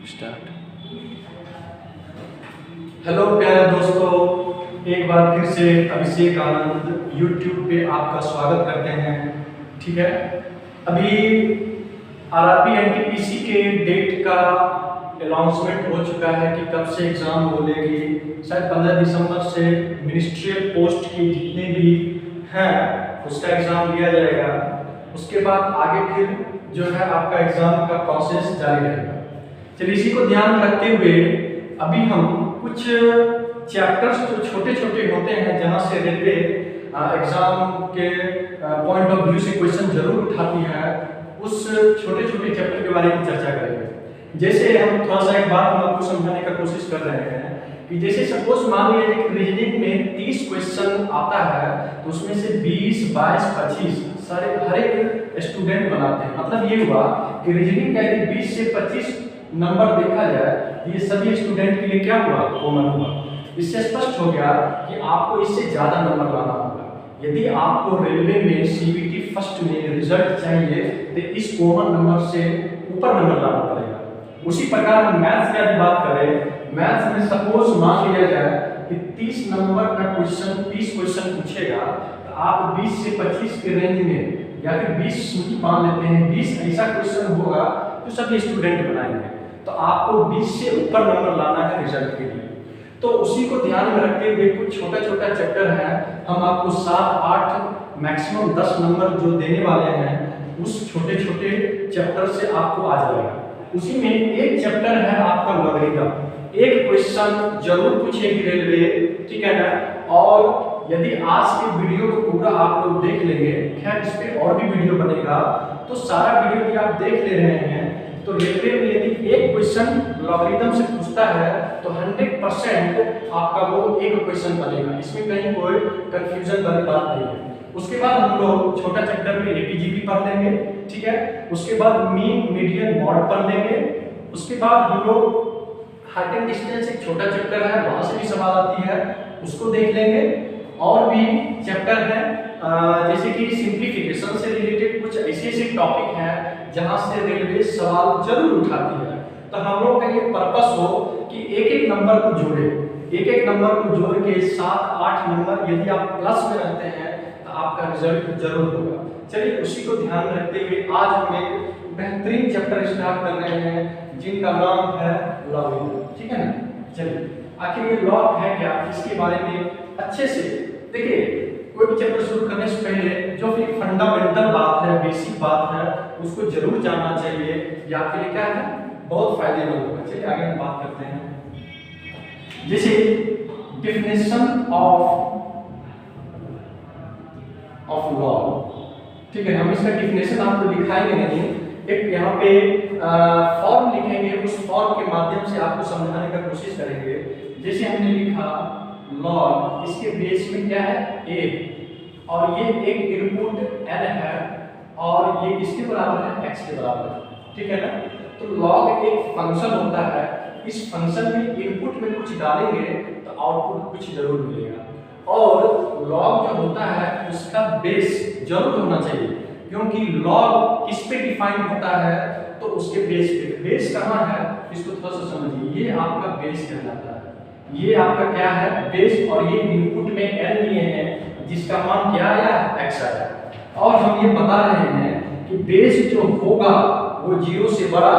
Start. Hello प्यारे दोस्तों, एक बार फिर से अभिषेक आनंद यूट्यूब पे आपका स्वागत करते हैं। ठीक है, अभी आरआरबी एनटीपीसी के डेट का अनाउंसमेंट हो चुका है कि कब से एग्ज़ाम बोलेगी। शायद 15 दिसंबर से मिनिस्ट्रियल पोस्ट के जितने भी हैं उसका एग्ज़ाम लिया जाएगा। उसके बाद आगे फिर जो है आपका एग्ज़ाम का प्रोसेस जारी रहेगा। चलिए, इसी को ध्यान में रखते हुए अभी हम कुछ चैप्टर्स जो छोटे छोटे होते हैं जहाँ से रेलवे एग्जाम के पॉइंट ऑफ व्यू से क्वेश्चन जरूर उठाती है, उस छोटे छोटे चैप्टर के बारे में चर्चा करेंगे। जैसे हम थोड़ा सा एक बात हम आपको समझाने का कोशिश कर रहे हैं कि जैसे सपोज मान लीजिए कि रीजनिंग में 30 क्वेश्चन आता है तो उसमें से 20, 22, 25 सारे हर एक स्टूडेंट बनाते हैं। मतलब ये हुआ कि रीजनिंग का यदि 20 से 25 नंबर देखा जाए ये सभी स्टूडेंट के लिए क्या हुआ, कॉमन हुआ। इससे स्पष्ट हो गया कि आपको इससे ज्यादा नंबर लाना होगा। यदि आपको रेलवे में सीबीटी फर्स्ट में रिजल्ट चाहिए तो इस कॉमन नंबर से ऊपर नंबर लाना पड़ेगा। उसी प्रकार हम मैथ्स की यदि बात करें, मैथ्स में सपोज मान लिया जाए कि 30 नंबर का क्वेश्चन 30 क्वेश्चन पूछेगा तो आप 20 से 25 के रेंज में या फिर 20 मान लेते हैं, 20 ऐसा क्वेश्चन होगा तो सभी स्टूडेंट बनाएंगे। तो आपको 20 से ऊपर नंबर लाना है रिजल्ट के लिए। तो उसी को ध्यान में रखते हुए कुछ छोटा छोटा चैप्टर है, हम आपको 7, 8 मैक्सिमम 10 नंबर जो देने वाले हैं उस छोटे छोटे चैप्टर से आपको आ जाएगा। उसी में एक चैप्टर है आपका लॉगरिथम। एक क्वेश्चन जरूर पूछेगी रेलवे, ठीक है ना। और यदि आज के वीडियो को पूरा आप लोग देख लेंगे, खैर इस पे और भी वीडियो बनेगा, तो सारा वीडियो भी आप देख ले रहे हैं तो रेलवे में यदि एक क्वेश्चन लॉगरिथम से पूछता है तो 100% आपका वो एक क्वेश्चन बनेगा। इसमें कहीं कोई कंफ्यूजन वाली बात नहीं है। उसके बाद हम लोग छोटा चैप्टर में एपीजीपी पढ़ लेंगे, ठीक है। उसके बाद मीन मीडियन मॉड पढ़ लेंगे। उसके बाद हम लोग हाइट एंड डिस्टेंस एक छोटा चैप्टर है, वहां से भी सवाल आती है, उसको देख लेंगे। और भी चैप्टर है जैसे कि सिंप्लीफिकेशन से रिलेटेड कुछ ऐसे ऐसे टॉपिक हैं जहां से रेलवे सवाल जरूर उठाती है। तो हम लोग का ये पर्पस हो कि एक एक नंबर को जोड़े, एक एक नंबर को जोड़ के 7, 8 नंबर यदि आप प्लस में रहते हैं तो आपका रिजल्ट जरूर होगा। चलिए, उसी को ध्यान में रखते हुए आज हम एक बेहतरीन चैप्टर स्टार्ट कर रहे हैं जिनका नाम है लॉगरिथम, ठीक है ना। चलिए, आखिर ये लॉग है क्या, इसके बारे में अच्छे से देखिए। कोई भी चैप्टर शुरू करने से पहले जो भी फंडामेंटल बात है, बेसिक बात है, उसको जरूर जानना चाहिए। या आपके लिए क्या है, बहुत फायदेमंद होगा। चलिए आगे हम बात करते हैं। जैसे डेफिनेशन ऑफ लॉग, ठीक है। हम इसका डेफिनेशन आपको दिखाएंगे नहीं, एक यहाँ पे फॉर्म लिखेंगे, उस फॉर्म के माध्यम से आपको समझाने का कोशिश करेंगे। जैसे हमने लिखा लॉग, इसके बेस में क्या है, a, और ये एक इनपुट n है और ये किसके बराबर है, x के बराबर है, ठीक है ना। तो लॉग एक फंक्शन होता है, इस फंक्शन में इनपुट में कुछ डालेंगे तो आउटपुट कुछ जरूर मिलेगा। और लॉग जो होता है उसका बेस जरूर होना चाहिए, क्योंकि लॉग किस पे डिफाइन होता है, तो उसके बेस पे। बेस कहाँ है, इसको थोड़ा सा समझिए। ये आपका बेस कहलाता है, ये आपका क्या है, बेस। और ये इनपुट में n लिए हैं जिसका मान क्या आया, x आया। और हम ये बता रहे हैं कि बेस जो होगा वो 0 से बड़ा,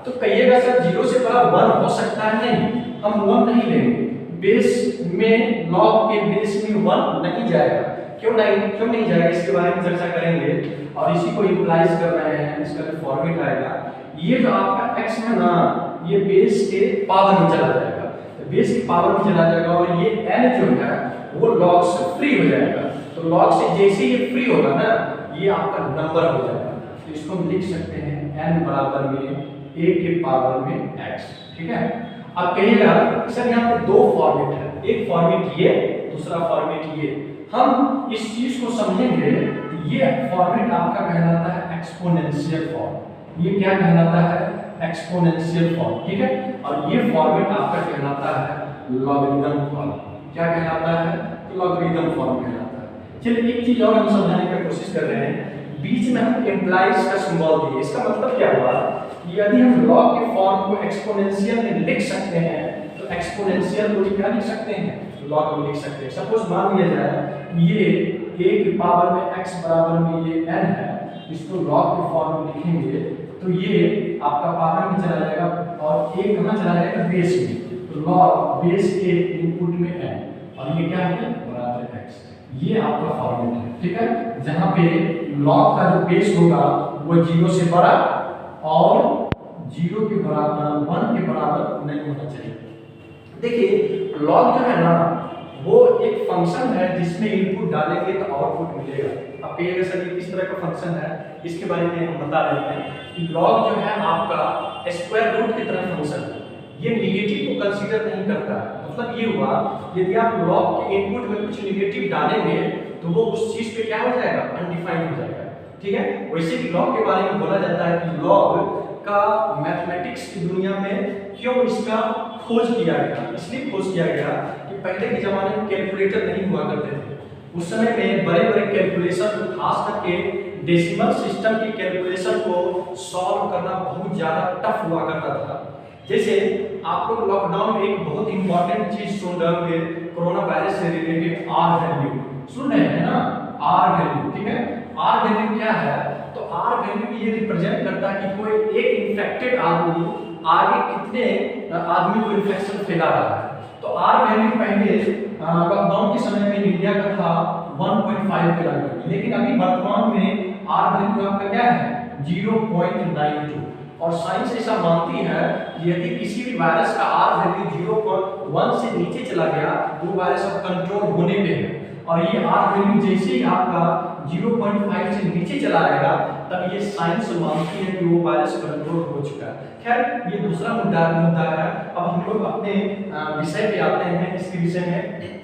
तो कहिएगा सर 0 से बड़ा 1 हो सकता है, नहीं, हम 1 नहीं लेंगे। बेस में लॉग के बेस में 1 नहीं जाएगा। क्यों नहीं जाएगा, इसके बारे में चर्चा करेंगे। और इसी को इम्प्लाइज कर रहे हैं, इसका जो फॉर्मेट आएगा, ये जो आपका x है ना, ये बेस के पावर में चला जाएगा, बेस की पावर में चला जाएगा। और ये n जो है वो लॉग से फ्री हो जाएगा। तो लॉग से जैसे ये फ्री होगा ना, ये आपका नंबर हो जाएगा। तो इसको हम लिख सकते हैं n बराबर में a के पावर में x, ठीक है। अब कहिएगा सर यहाँ पे दो फॉर्मेट है, एक फॉर्मेट ये, दूसरा फॉर्मेट ये। हम इस चीज को समझेंगे तो ये फॉर्मेट आपका कहलाता है एक्सपोनेंशियल फॉर्म। ये क्या कहलाता है, एक्सपोनेंशियल फॉर्म, ठीक है। और ये फॉर्मेट आपका कहलाता है लॉगरिथम फॉर्म। क्या कहलाता है, लॉगरिथम फॉर्म कहलाता है। चलिए एक चीज और हम समझाने की कोशिश कर रहे हैं। बीच में हम एम्प्लाइज का सिंबल दिए, इसका मतलब क्या हुआ, यदि हम लॉग के फॉर्म को एक्सपोनेंशियल में लिख सकते हैं तो एक्सपोनेंशियल को क्या लिख सकते हैं, लॉग को लिख सकते हैं। सपोज मान लिया जाए ये a की पावर में x बराबर में ये n है, इसको लॉग के फॉर्म में लिखेंगे तो ये आपका पावर में चला जाएगा और a कहां चला जाएगा, बेस में। तो लॉग बेस के इनपुट में n और ये क्या है बराबर x, ये आपका फॉर्मूला है। ठीक है, जहां पे लॉग का जो बेस होगा वो 0 से बड़ा और 0 के बराबर 1 के बराबर नहीं होना चाहिए। देखिए लॉग जो है ना वो एक फंक्शन है जिसमें इनपुट डालेंगे तो आउटपुट मिलेगा। अब ये सर ये किस तरह का फंक्शन है इसके बारे में हम बता रहे हैं कि लॉग जो है आपका स्क्वायर रूट की तरह फंक्शन है, ये निगेटिव को कंसीडर नहीं करता है। मतलब ये हुआ यदि आप लॉग के इनपुट में कुछ निगेटिव डालेंगे तो वो उस चीज पे क्या हो जाएगा, अनडिफाइंड हो जाएगा। ठीक है, वैसे भी लॉग के बारे में बोला जाता है कि लॉग का मैथमेटिक्स की दुनिया में क्यों इसका खोज किया गया, इसलिए खोज किया गया कि पहले के जमाने में कैलकुलेटर नहीं हुआ करते थे। उस समय में बड़े बड़े कैलकुलेशन, खास करके डेसिमल सिस्टम की कैलकुलेशन को सॉल्व करना बहुत ज्यादा टफ हुआ करता था। जैसे आप लोग लॉकडाउन में एक बहुत इंपॉर्टेंट चीज सुन रहे होंगे, कोरोना वायरस से रिलेटेड आर वैल्यू सुन रहे हैं ना, आर वैल्यू। ठीक है, आर वैल्यू क्या है, तो आर वैल्यू ये रिप्रेजेंट करता है कि कोई एक इन्फेक्टेड आदमी आगे कितने आदमी को इन्फेक्शन फैला रहा है। तो आर वैल्यू पहले लॉकडाउन के समय में इंडिया का था 1.5 के लगभग, लेकिन अभी वर्तमान में आर वैल्यू आपका क्या है 0.92। और साइंस ऐसा मानती है कि यदि किसी भी वायरस का आर वैल्यू 0.1 से नीचे चला गया तो वो वायरस अब कंट्रोल होने पे है, और ये आर वैल्यू जैसे ही आपका 0.5 से नीचे चला आएगा तब ये साइंस मानती है कि वो वायरस कंट्रोल हो चुका है। खैर ये दूसरा मुद्दा है। अब हम लोग अपने विषय पे आते हैं, इसके विषय में।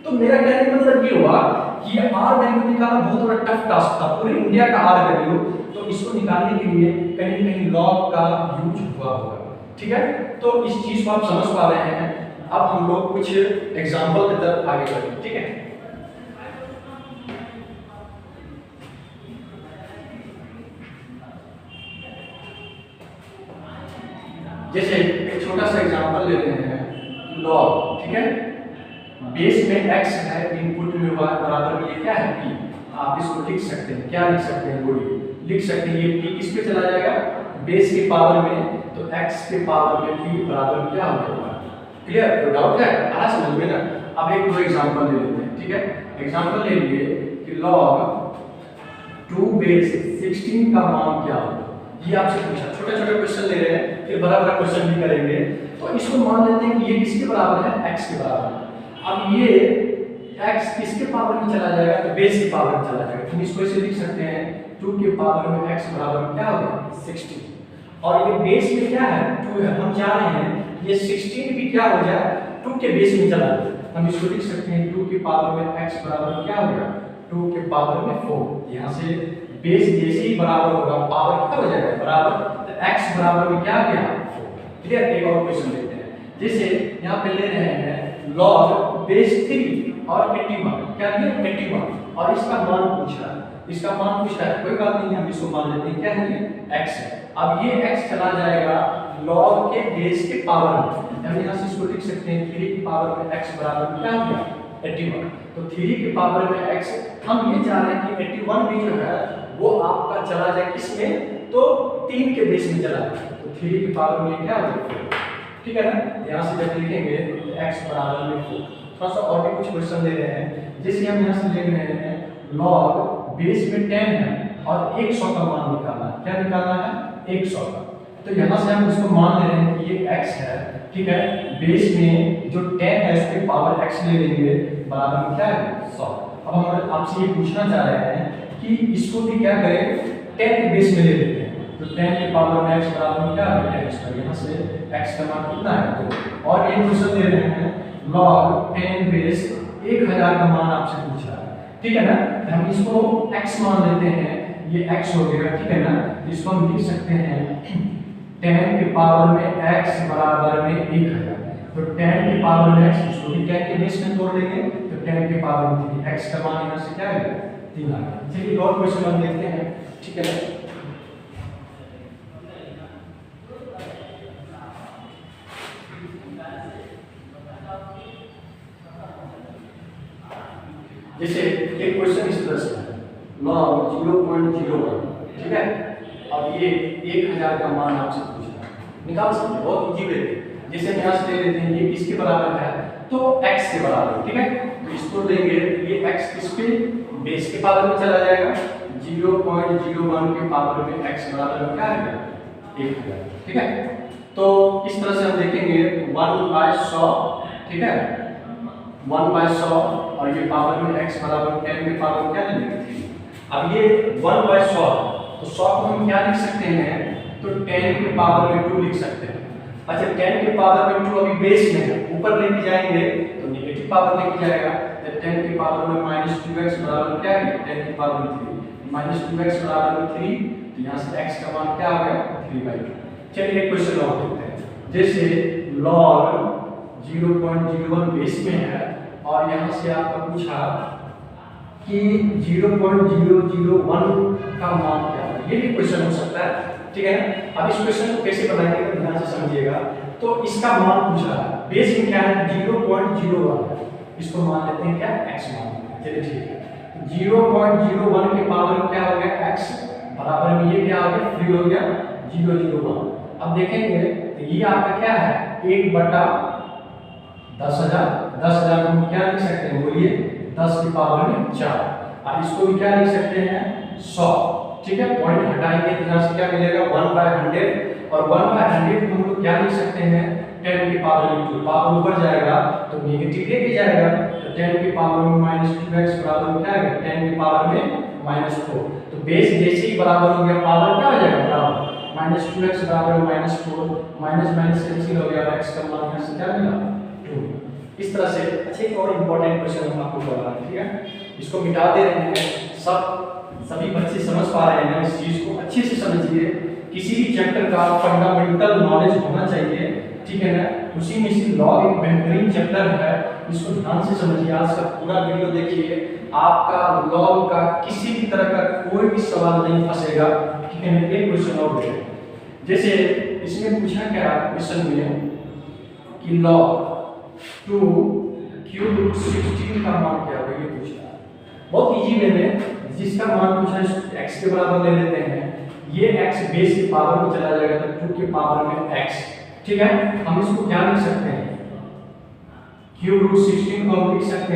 तो मेरा कहने का मतलब ये हुआ कि ये आर वैल्यू निकालना बहुत बड़ा टफ टास्क था, पूरे इंडिया का आर वैल्यू। तो इसको निकालने के लिए कहीं न कहीं लॉग का यूज हुआ होगा। ठीक है, तो इस चीज को आप समझ पा रहे हैं। अब हम लोग कुछ एग्जांपल की तरफ आगे बढ़ेंगे। ठीक है, जैसे एक छोटा सा एग्जांपल ले रहे हैं लॉग। ठीक है, बेस में x है, इनपुट में y बराबर में ये क्या है p। आप इसको लिख सकते हैं, क्या लिख सकते हैं, बोलिए लिख सकते हैं। ये p किस पे चला जाएगा, बेस के पावर में, तो x के पावर में p बराबर क्या हो जाएगा। क्लियर, तो डाउट है, आ समझ में ना। अब एक दो एग्जांपल ले लेते हैं। ठीक है, एग्जांपल ले लिए कि log 2 बेस 16 का मान क्या होगा। ये आपसे पूछा, छोटे छोटे क्वेश्चन ले रहे हैं, फिर बड़ा बड़ा क्वेश्चन भी करेंगे। तो इसको मान लेते हैं कि ये किसके बराबर है, x के बराबर है। अब ये x किसके पावर में चला जाएगा, तो बेस के पावर में चला जाएगा। हम इसको ऐसे लिख सकते हैं 2 के पावर में x बराबर क्या होगा 16, और ये बेस में क्या है 2 है। हम चाह रहे हैं ये 16 भी क्या हो जाए 2 के बेस में चला जाए। हम इसको लिख सकते हैं 2 के पावर में x बराबर क्या हो गया 2 के पावर में 4। यहाँ से बेस जैसे ही बराबर होगा पावर क्या हो जाएगा बराबर, तो x बराबर में क्या आ गया 4। क्लियर, एक और क्वेश्चन लेते हैं। जैसे यहाँ पे ले रहे हैं log बेस 3 और 81, क्या दिया 81, और इसका मान पूछा है, इसका मान पूछा है। कोई बात नहीं, हम इसको मान लेते हैं क्या है ये x है। अब ये x चला जाएगा log के बेस के पावर में। हम यहाँ से इसको लिख सकते हैं 3 की पावर में x बराबर क्या हो गया 81। तो 3 के पावर में x, हम ये चाह रहे हैं कि 81 भी जो है वो आपका चला जाए किसमें, तो 3 के बेस में चला जाए। तो 3 की पावर में क्या हो गया, ठीक है ना। यहाँ से जब लिखेंगे तो x बराबर में 4। थोड़ा सा और भी कुछ क्वेश्चन ले रहे हैं। जैसे हम यहाँ से लिख रहे हैं log बेस में 10 है और 100 का मान निकालना है। क्या निकालना है 100 का। तो यहाँ से हम इसको मान ले रहे हैं कि ये x है। ठीक है, बेस में जो 10 है उसके पावर x ले लेंगे, बराबर में क्या है 100। अब हम आपसे ये पूछना चाह रहे हैं कि इसको भी क्या करें 10 के बेस में ले लेते हैं। तो 10 के पावर में x बराबर क्या है 10। यहाँ से x का मान कितना है 2। और एक क्वेश्चन दे रहे हैं log 10 बेस 1000 का मान आपसे पूछा है। ठीक है ना, हम इसको x मान लेते हैं, ये x हो गया। ठीक है ना, इसको हम लिख सकते हैं 10 के पावर में x बराबर में 1000। तो 10 के पावर में x, इसको भी 10 के बेस में तोड़ देंगे तो 10 के पावर में 3, x का मान यहाँ से क्या है 3 आ गया। चलिए और क्वेश्चन हम देखते हैं। ठीक है, जैसे एक क्वेश्चन इस तरह से है, log 0.01, ठीक है। अब ये 1000 का मान आपसे पूछ रहा है, निकाल सकते हैं, बहुत इजी वे। जैसे हम यहाँ से ले लेते हैं, ये किसके बराबर है, तो x के बराबर, ठीक है। तो इसको देंगे, ये x किसके बेस के पावर में चला जाएगा, 0.01 के पावर में x बराबर में क्या है 1000, ठीक है। तो इस तरह से हम देखेंगे 1/100, ठीक है, 1/100 और ये पावर में x बराबर 10 के पावर क्या लेंगे। अब ये 1/100, तो 100 को हम क्या लिख सकते हैं, तो 10 के पावर में 2 लिख सकते हैं। अच्छा 10 के पावर में 2 अभी बेस में है, ऊपर लेके जाएंगे तो नेगेटिव पावर लेके जाएगा, तो 10 के पावर में -2x बराबर क्या है, 10 के पावर में 3, -2x बराबर में 3, तो यहाँ से x का मान क्या आ गया 3/2। चलिए एक क्वेश्चन और देखते हैं। जैसे log 0.01 बेस में है और यहाँ से आपका पूछा कि 0.001 का मान क्या है, ये भी क्वेश्चन हो सकता है, ठीक है। अब इस क्वेश्चन को कैसे बनाएंगे तो ध्यान से समझिएगा। तो इसका मान पूछा है, बेस में क्या है 0.01 है, इसको मान लेते हैं क्या x मान, चलिए ठीक है। 0.01 के पावर में क्या हो गया x बराबर में ये क्या हो गया फ्री हो गया 0.01। अब देखेंगे तो ये आपका क्या है 1/10,000, 10,000 को हम क्या लिख सकते हैं, बोलिए 10 की पावर में 4, और इसको भी क्या लिख सकते हैं 100, ठीक है। पॉइंट हटाएंगे तो यहाँ से क्या मिलेगा 1/100, और 1/100 को हम लोग क्या लिख सकते हैं 10 की पावर में 2, पावर ऊपर जाएगा तो नेगेटिव लेके जाएगा, तो 10 की पावर में -2x बराबर में क्या है 10 की पावर में -4। तो बेस जैसे ही बराबर हो गया पावर क्या हो जाएगा बराबर, -2x बराबर -4, माइनस कैंसिल हो गया और x का मान यहाँ से क्या मिला 2। इस तरह से। अच्छा एक और इम्पोर्टेंट क्वेश्चन हम आपको कर रहे हैं, ठीक है, इसको मिटा दे रहे हैं। सभी बच्चे समझ पा रहे हैं इस चीज को, अच्छे से समझिए। किसी भी चैप्टर का फंडामेंटल नॉलेज होना चाहिए, ठीक है ना। उसी में से लॉग एक बेहतरीन चैप्टर है, इसको ध्यान से समझिए। आज का पूरा वीडियो देखिए, आपका लॉग का किसी भी तरह का कोई भी सवाल नहीं फंसेगा, ठीक है ना। एक क्वेश्चन और देखिए, जैसे इसमें पूछा क्या क्वेश्चन में कि log 2 क्यूब रूट 16 का मान क्या होगा, ये पूछा है। बहुत इजी वे में जिसका मान पूछा है x के बराबर ले लेते हैं, ये x बेस की पावर में चला जाएगा तो 2 के पावर में x, ठीक है। हम इसको क्या लिख सकते हैं, क्यूब रूट 16 को हम लिख सकते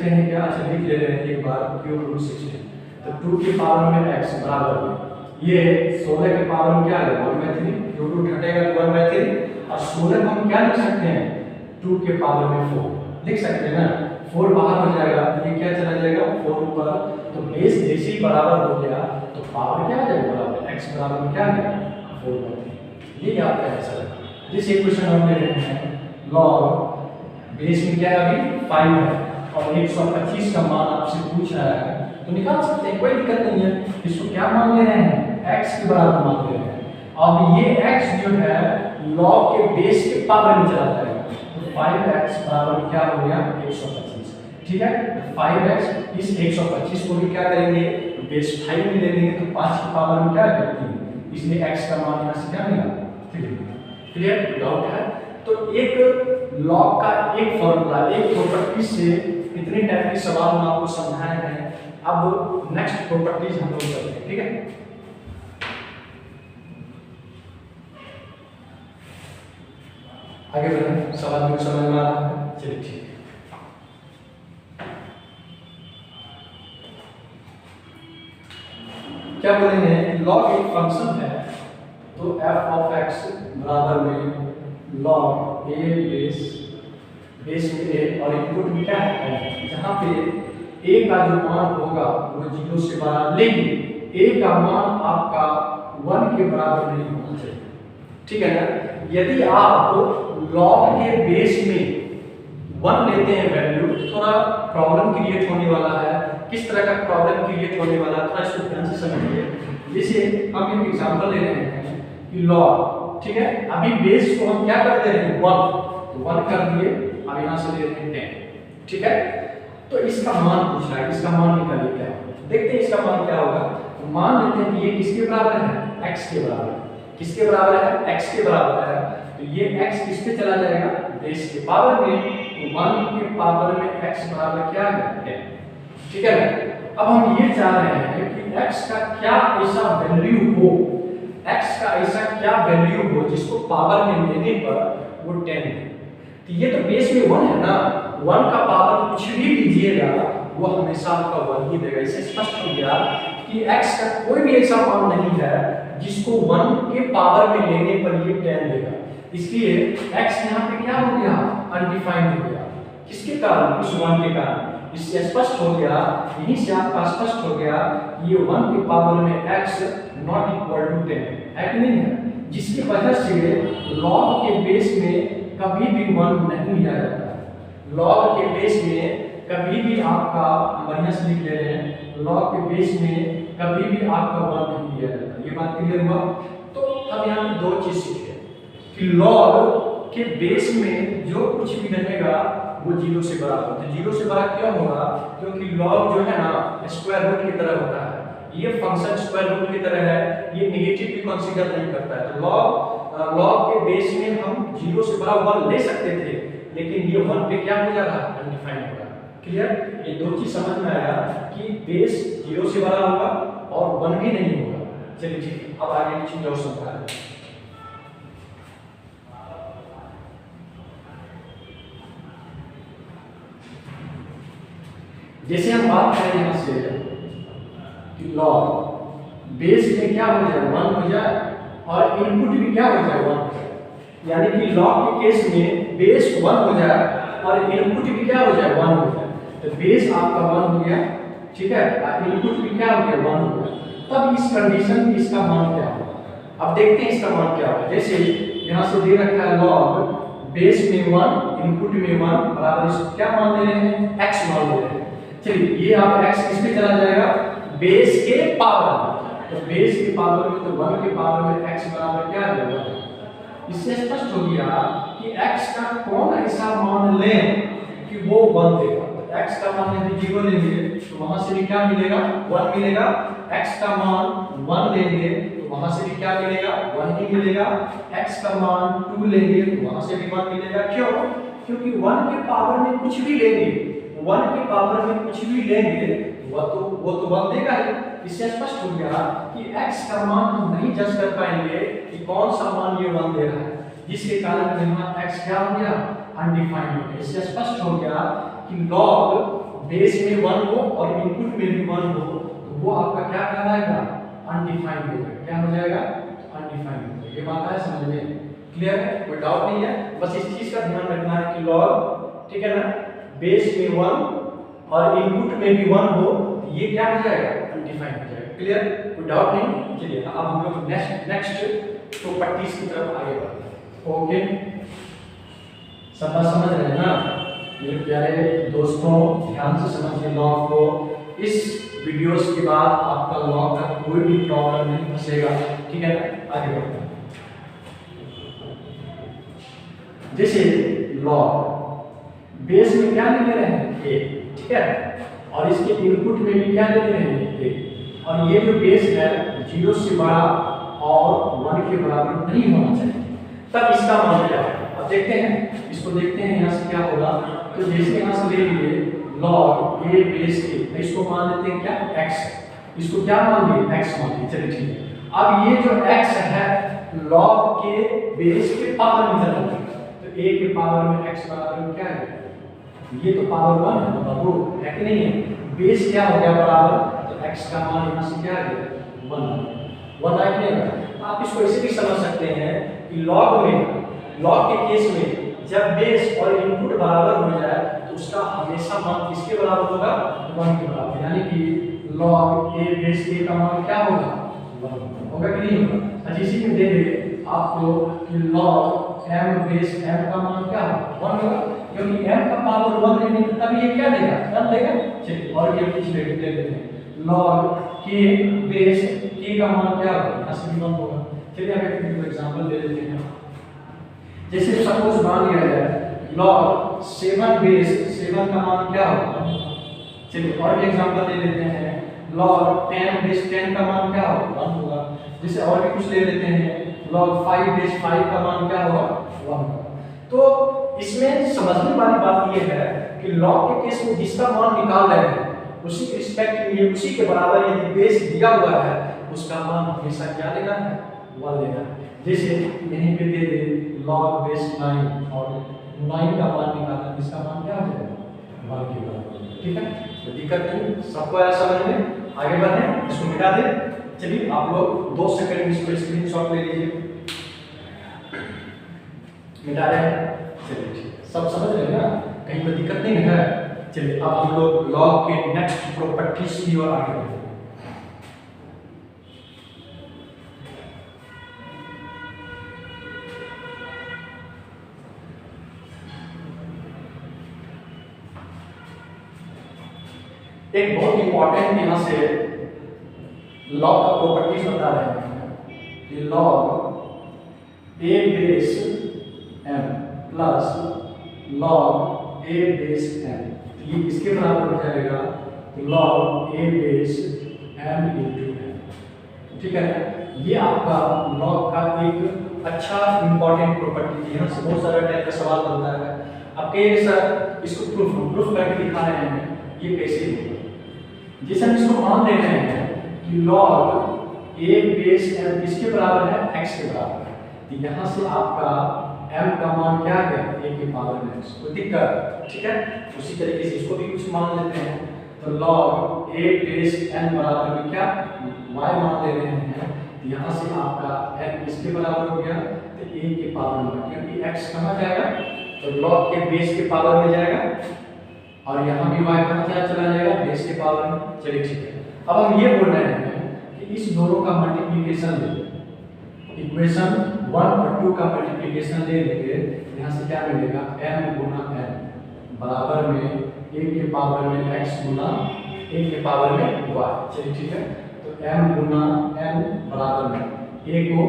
हैं क्या, अच्छा लिख ले रहे हैं एक बार, क्यूब रूट 16 तो 2 के पावर में x बराबर में ये 16 के पावर में क्या है 1/3, क्यूब रूट हटेगा तो 1/3, और 16 को हम क्या लिख सकते हैं 2 के पावर में 4 लिख सकते हैं ना। 4 बाहर हो जाएगा तो ये क्या चला जाएगा 4 ऊपर, तो बेस जैसे ही बराबर हो गया तो पावर क्या आ जाएगा बराबर x बराबर में क्या आ गया 4/3। ये आपका आंसर है। जैसे क्वेश्चन हम ले रहे हैं, log बेस में क्या है अभी 5 है और 125 का मान आपसे पूछ रहा है, तो निकाल सकते हैं, कोई दिक्कत नहीं है। इसको क्या मान ले रहे हैं x के बराबर मान ले रहे हैं। अब ये x जो है log के बेस के पावर में चला जाएगा, तो 5x बराबर क्या हो गया 125, ठीक है। 5x इस 125 को भी क्या करेंगे बेस 5 में ले लेंगे, तो 5 की पावर में क्या है 3, इसलिए x का मान यहाँ से क्या मिला 3। क्लियर, डाउट है। तो एक लॉग का एक फॉर्मूला, एक प्रॉपर्टी से इतने टाइप के सवाल हम आपको समझाए हैं। अब नेक्स्ट प्रॉपर्टीज हम लोग करते हैं, ठीक है। आगे बढ़ें, सवाल में समझ में आ रहा है, चलिए ठीक है। क्या बोलेंगे, लॉग एक फंक्शन है, तो f of x बराबर में log a बेस में a और इनपुट में क्या है, जहाँ पे a का जो मान होगा वो 0 से बड़ा, लेकिन a का मान आपका 1 के बराबर नहीं होना चाहिए, ठीक है ना। यदि आप log के बेस में 1 लेते हैं वैल्यू, तो थोड़ा प्रॉब्लम क्रिएट होने वाला है। किस तरह का प्रॉब्लम क्रिएट होने वाला है, थोड़ा इसको ध्यान से समझिए। जैसे हम एक एग्जांपल ले रहे हैं कि log, ठीक है, अभी बेस को हम क्या कर दे रहे हैं 1, तो 1 कर दिए, अब यहाँ से ले रहे हैं 10, ठीक है। तो इसका मान पूछ रहा है, इसका मान निकालिए क्या होगा, देखते हैं इसका मान क्या होगा। तो मान लेते हैं कि ये किसके बराबर है x के बराबर, किसके बराबर है x के बराबर है, तो ये x किस पे चला जाएगा बेस के पावर में, 1 के पावर में x बराबर क्या है 10। ठीक है ना। अब हम ये चाह रहे हैं कि x का क्या ऐसा वैल्यू हो, x का ऐसा क्या वैल्यू हो जिसको पावर में लेने पर वो 10 है। तो ये तो बेस में 1 है ना, 1 का पावर कुछ भी लीजिएगा वो हमेशा आपका 1 ही देगा। इससे स्पष्ट हो गया कि x का कोई भी ऐसा मान नहीं है जिसको 1 के पावर में लेने पर ये 10 देगा। इसलिए x यहाँ पे क्या हो गया, अनडिफाइंड हो गया। किसके कारण, उस 1 के कारण। इससे स्पष्ट हो गया, यहीं से आपका स्पष्ट हो गया ये 1 के पावर में x नॉट इक्वल टू 10 है कि नहीं है, जिसकी वजह से log के बेस में कभी भी 1 नहीं लिया जाता है। log के बेस में कभी भी आपका, बढ़िया से लिख ले रहे हैं, log के बेस में कभी भी आपका 1 नहीं लिया जाता। ये बात क्लियर हुआ। तो अब यहाँ पे दो चीज सीखे कि log के बेस में जो कुछ भी रहेगा वो 0 से बड़ा होता है। 0 से बड़ा क्यों होगा, क्योंकि log जो है ना स्क्वायर रूट की तरह होता है। ये फंक्शन स्क्वायर रूट की तरह है, ये नेगेटिव भी कंसीडर नहीं करता है। तो log के बेस में हम 0 से बड़ा 1 ले सकते थे, लेकिन ये 1 पे क्या हो जा रहा है, अनडिफाइंड हो रहा है। क्लियर। ये दो चीज समझ में आया कि बेस 0 से बड़ा होगा और 1 भी नहीं होगा। चलिए ठीक है, अब आगे चीज और समझा रहे हैं। जैसे हम बात करें यहाँ से कि log बेस में क्या हो जाए 1 हो जाए और इनपुट भी क्या हो जाए 1 हो जाए, यानी कि log के केस में बेस 1 हो जाए और इनपुट भी क्या हो जाए 1 हो जाए। तो बेस आपका 1 हो गया, ठीक है, और इनपुट भी क्या हो गया 1 हो गया। तब इस कंडीशन में इसका मान क्या होगा, अब देखते हैं इसका मान क्या होगा। जैसे यहाँ से दे रखा है log बेस में 1 इनपुट में 1 बराबर इसको क्या मान ले रहे हैं, x मान ले रहे हैं। चलिए ये आप x किस पे चला जाएगा, बेस के पावर में। तो बेस के पावर में तो 1 के पावर में x बराबर क्या आ जाएगा। इससे स्पष्ट हो गया कि x का कौन ऐसा मान लें कि वो 1 देगा। तो x का मान यदि 0 लेंगे तो वहां से भी क्या मिलेगा, 1 मिलेगा। x का मान 1 लेंगे तो वहां से भी क्या मिलेगा, 1 ही मिलेगा। x का मान 2 लेंगे तो वहां से भी 1 मिलेगा। क्यों, क्योंकि 1 के पावर में कुछ भी लेंगे, 1 के पावर में कुछ भी लेंगे वो तो 1 देगा ही। इससे स्पष्ट हो गया कि x का मान हम नहीं जज कर पाएंगे कि कौन सा मान ये 1 दे रहा है, जिसके कारण यहाँ x क्या हो गया, अनडिफाइंड हो गया। इससे स्पष्ट हो गया कि log बेस में 1 हो और इनपुट में भी 1 हो तो वो आपका क्या कहलाएगा, अनडिफाइंड हो जाएगा। क्या हो जाएगा, अनडिफाइंड हो जाएगा। ये बात है समझ में, क्लियर है, कोई डाउट नहीं है। बस इस चीज का ध्यान रखना है कि log, ठीक है ना, बेस में 1 और इनपुट में भी 1 हो ये क्या हो जाएगा, अनडिफाइंड हो जाएगा। क्लियर, कोई डाउट नहीं। चलिए अब हम लोग नेक्स्ट प्रॉपर्टीज की तरफ आगे बढ़ते हैं। ओके, सब बात समझ रहे हैं ना मेरे प्यारे दोस्तों, ध्यान से समझिए लॉग को। इस वीडियोस के बाद आपका लॉग का कोई भी प्रॉब्लम नहीं फंसेगा, ठीक है ना। आगे बढ़ते हैं। जैसे लॉग बेस में क्या ले रहे हैं, a, ठीक है, और इसके इनपुट में भी क्या ले रहे हैं, a, और ये जो बेस है 0 से बड़ा और 1 के बराबर नहीं होना चाहिए। तब इसका मान क्या है, अब देखते हैं, इसको देखते हैं यहाँ से क्या होगा। तो जैसे यहाँ से ले लिए log a बेस a, इसको मान लेते हैं क्या, x, इसको क्या मान लिए, x मान लिए। चलिए ठीक है, अब ये जो x है log के बेस के पावर में चला जाएगा, तो a के पावर में x बराबर क्या है, ये तो पावर 1 है, बाबू है कि नहीं है। बेस क्या हो गया बराबर, तो x का मान यहाँ से क्या आ गया, 1 है कि नहीं। आप इसको ऐसे भी समझ सकते हैं कि log के केस में जब बेस और इनपुट बराबर हो जाए तो उसका हमेशा मान किसके बराबर होगा, 1 के बराबर। यानी कि log a बेस a का मान क्या होगा, 1 होगा कि नहीं होगा। अच्छा इसी में दे देंगे आपको कि log m बेस m का मान क्या होगा, 1 होगा, क्योंकि m का पावर 1 लेने पर तब ये क्या देगा, 1 देगा। चलिए और ये कुछ ले लेते हैं, log k बेस k का मान क्या होगा, यहाँ से भी 1 होगा। चलिए अब एक एग्जांपल ले लेते हैं। जैसे सपोज मान लिया जाए log 7 बेस 7 का मान क्या होगा। चलिए और भी एग्जांपल ले लेते हैं, log 10 बेस 10 का मान क्या होगा, 1 होगा। जैसे और भी कुछ ले लेते हैं, log 5 बेस 5 का मान क्या होगा, 1 होगा। तो इसमें समझने वाली बात यह है कि लॉग के केस में जिसका मान निकाल रहे हैं उसी के रिस्पेक्ट में ये उसी के बराबर यदि बेस दिया हुआ है उसका मान हमेशा क्या लेना है, 1 लेना है। जैसे यहीं पे दे दे log बेस 9 और 9 का मान निकालना, इसका मान क्या हो जाएगा 1 के बराबर। ठीक है, तो दिक्कत नहीं, सबको ऐसा समझ में आगे बढ़े, इसको मिटा दे। चलिए आप लोग 2 सेकंड में इसको स्क्रीनशॉट ले लीजिए, मिटा रहे हैं। चलिए ठीक है, सब समझ रहे हैं ना, कहीं कोई दिक्कत नहीं है। चलिए अब हम लोग लॉग के नेक्स्ट प्रॉपर्टीज की ओर आगे बढ़ते हैं। एक बहुत इंपॉर्टेंट यहां से लॉग का प्रॉपर्टीज बता रहे हैं कि लॉग ए बेस m प्लस लॉग ए बेस m, ये इसके बराबर हो जाएगा log a base m into m। ठीक है, ये आपका log का एक अच्छा इंपॉर्टेंट प्रॉपर्टी है। यहाँ से बहुत सारा टाइप का सवाल बनता है, आप कहिए सर इसको प्रूफ करके दिखा रहे हैं, ये कैसे होगा। जैसे हम इसको मान ले रहे हैं कि log a बेस m किसके बराबर है, x के बराबर है, तो यहाँ से आपका m का मान क्या है, a के पावर में x, कोई दिक्कत। ठीक है, उसी तरीके से इसको भी कुछ मान लेते हैं, तो log a बेस n बराबर में क्या y मान ले रहे हैं, तो यहाँ से आपका n किसके बराबर हो गया, तो a के पावर में, क्योंकि x कहाँ जाएगा, तो log के बेस के पावर में जाएगा और यहाँ भी y कहाँ चला जाएगा, बेस के पावर में। चलिए ठीक है, अब हम ये बोल रहे हैं कि इस दोनों का मल्टीप्लिकेशन ले, इक्वेशन 1 और 2 का मल्टीप्लिकेशन ले लेंगे, यहाँ से क्या मिलेगा m गुना n बराबर में a के पावर में x गुना a के पावर में y। चलिए ठीक है, तो m गुना n बराबर में a को,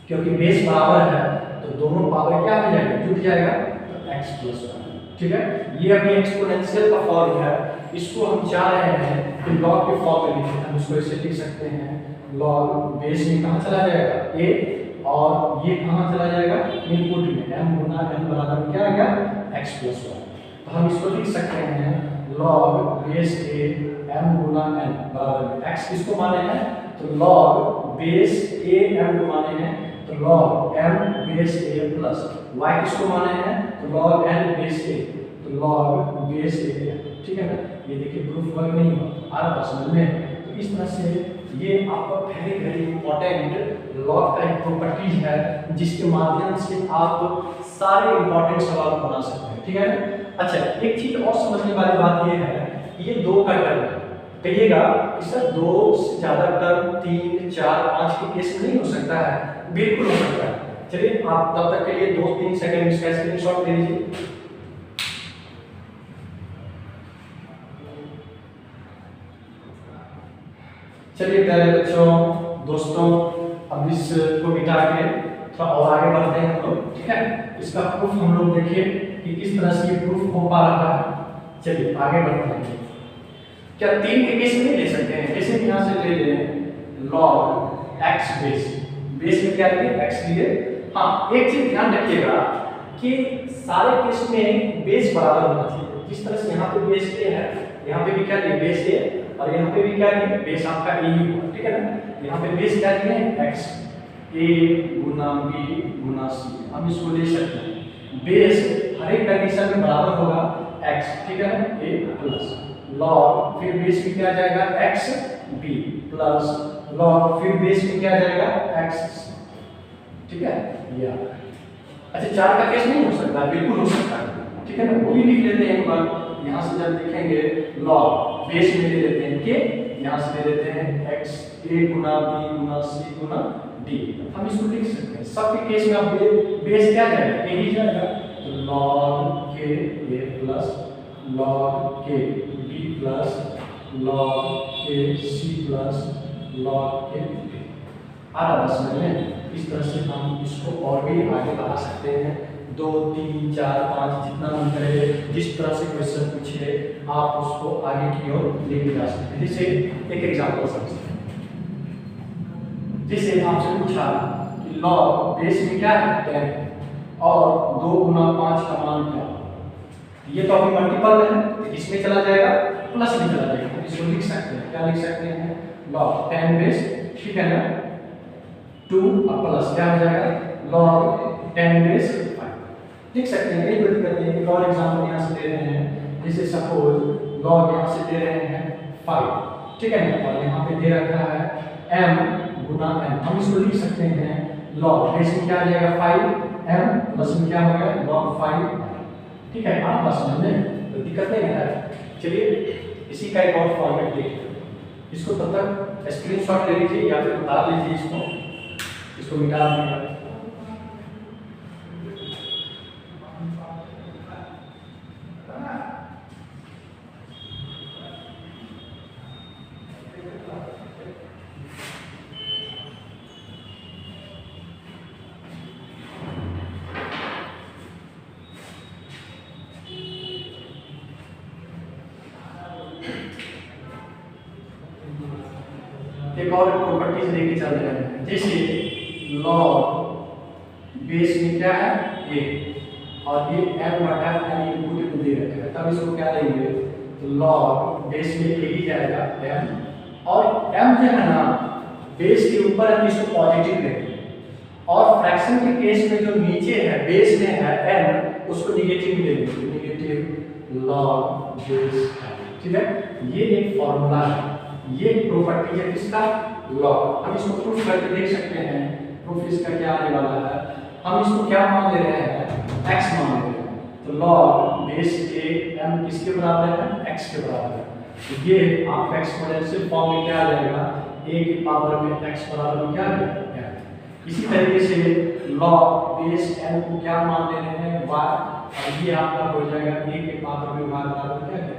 क्योंकि बेस बराबर है तो दोनों पावर क्या हो जाएगा, जुट जाएगा, तो x प्लस 1। ठीक है, ये अभी एक्सपोनेंशियल का फॉर्म है, इसको हम चाह रहे हैं कि log के फॉर्म में लिखें, हम इसको ऐसे लिख सकते हैं log बेस में कहाँ चला जाएगा a और ये कहाँ चला जाएगा इनपुट में, m गुना n बराबर क्या आएगा x प्लस 1। तो हम इसको लिख सकते हैं log base a m Guna n बराबर x किसको माने हैं, तो log बेस a m को माने हैं, तो log m base a plus y किसको माने हैं, तो log n बेस a, तो log बेस a। ठीक है ना, ये देखिए प्रूफ वर्क नहीं हुआ, आ रहा समझ में। तो इस तरह से ये आपका वेरी इंपॉर्टेंट लॉग का एक प्रॉपर्टी है जिसके माध्यम से आप सारे इंपॉर्टेंट सवाल बना सकते हैं। ठीक है, अच्छा एक चीज और समझने वाली बात ये है, ये 2 का टर्म है, कहिएगा कि सर 2 से ज्यादा टर्म 3 4 5 के केस में नहीं हो सकता है, बिल्कुल हो सकता है। चलिए आप तब तक के लिए 2-3 सेकंड इसका स्क्रीनशॉट ले लीजिए। चलिए प्यारे बच्चों दोस्तों, अब इसको मिटा के थोड़ा और आगे बढ़ते हैं हम लोग। ठीक है, इसका प्रूफ हम लोग देखिए कि किस तरह से ये प्रूफ हो पा रहा है। चलिए आगे बढ़ते हैं। क्या 3 के केस में ले सकते हैं, कैसे यहाँ से ले लें log x बेस में क्या लिए x लिए। हाँ, एक चीज ध्यान रखिएगा कि सारे केस में बेस बराबर होना चाहिए। जिस तरह से यहाँ पे बेस a है, यहाँ पे भी क्या लिए बेस a, और यहाँ पे भी क्या लिए बेस आपका a ही हुआ। ठीक है ना, यहाँ पे बेस क्या लिए x, a Guna b Guna c, हम इसको ले सकते हैं। बेस हर एक कंडीशन में बराबर होगा x, ठीक है ना, a प्लस log फिर बेस में क्या जाएगा x b प्लस log फिर बेस में क्या जाएगा x। ठीक है, ये अच्छा 4 का केस नहीं हो सकता, बिल्कुल हो सकता है। ठीक है ना, वो भी लिख लेते हैं एक बार। यहाँ से जब देखेंगे log बेस में ले लेते हैं के, यहाँ से ले लेते हैं x a Guna b Guna c Guna d, हम इसको लिख सकते हैं। सबके केस में अब बेस क्या जाएगा, a ही जाएगा, तो log k a plus log k b plus log k c plus log k d। आ रहा है समझ में। इस तरह से हम इसको और भी आगे बढ़ा सकते हैं, 2 3 4 5 जितना मन करे, जिस तरह से क्वेश्चन पूछे आप उसको आगे की ओर लेके जा सकते हैं। जैसे एक एग्जांपल समझते हैं, जैसे आपसे पूछा कि log बेस में क्या है 10, और 2 गुना 5 का मान क्या होगा। ये तो अभी मल्टीपल में है, तो इसमें चला जाएगा प्लस में चला जाएगा, तो इसको लिख सकते हैं, क्या लिख सकते हैं, log 10 बेस, ठीक है ना, 2 और प्लस क्या हो जाएगा log 10 बेस 5 लिख सकते हैं। यही बात करते हैं। एक और एग्जांपल यहां से दे रहे हैं, जैसे सपोज log यहां से दे रहे हैं 5, ठीक है ना, और यहां पे दे रखा है m गुना n, हम इसको लिख सकते हैं log बेस में क्या आ जाएगा 5 m प्लस में क्या हो गया log 5, ठीक है। आप बस समझ में तो दिक्कत नहीं है। चलिए इसी का एक और फॉर्मेट देखते हैं, इसको तब तक स्क्रीनशॉट ले लीजिए या फिर उतार लीजिए, इसको मिटा दीजिए। एक और प्रॉपर्टीज लेके चल रहे हैं, जैसे log बेस में क्या है a और ये m बटा n इनपुट में दे रखा है, तब इसको क्या लेंगे तो log बेस में a ही जाएगा m, और m जो है ना बेस के ऊपर हम इसको पॉजिटिव लेंगे, और फ्रैक्शन के केस में जो नीचे है बेस में है n उसको निगेटिव लेंगे, निगेटिव log बेस, ठीक है। ये एक फॉर्मूला है, ये प्रॉपर्टी है किसका log। हम इसको प्रूफ करके देख सकते हैं। प्रूफ इसका क्या आने वाला है, हम इसको क्या मान ले रहे हैं x मान ले रहे हैं, तो log बेस a m किसके बराबर है x के बराबर है, तो ये आपका एक्सपोनेंशियल फॉर्म में क्या आ जाएगा a की पावर में x बराबर में क्या आ जाएगा। इसी तरीके से log बेस m को क्या मान ले रहे हैं y, और ये आपका हो जाएगा a के पावर में y बराबर क्या है,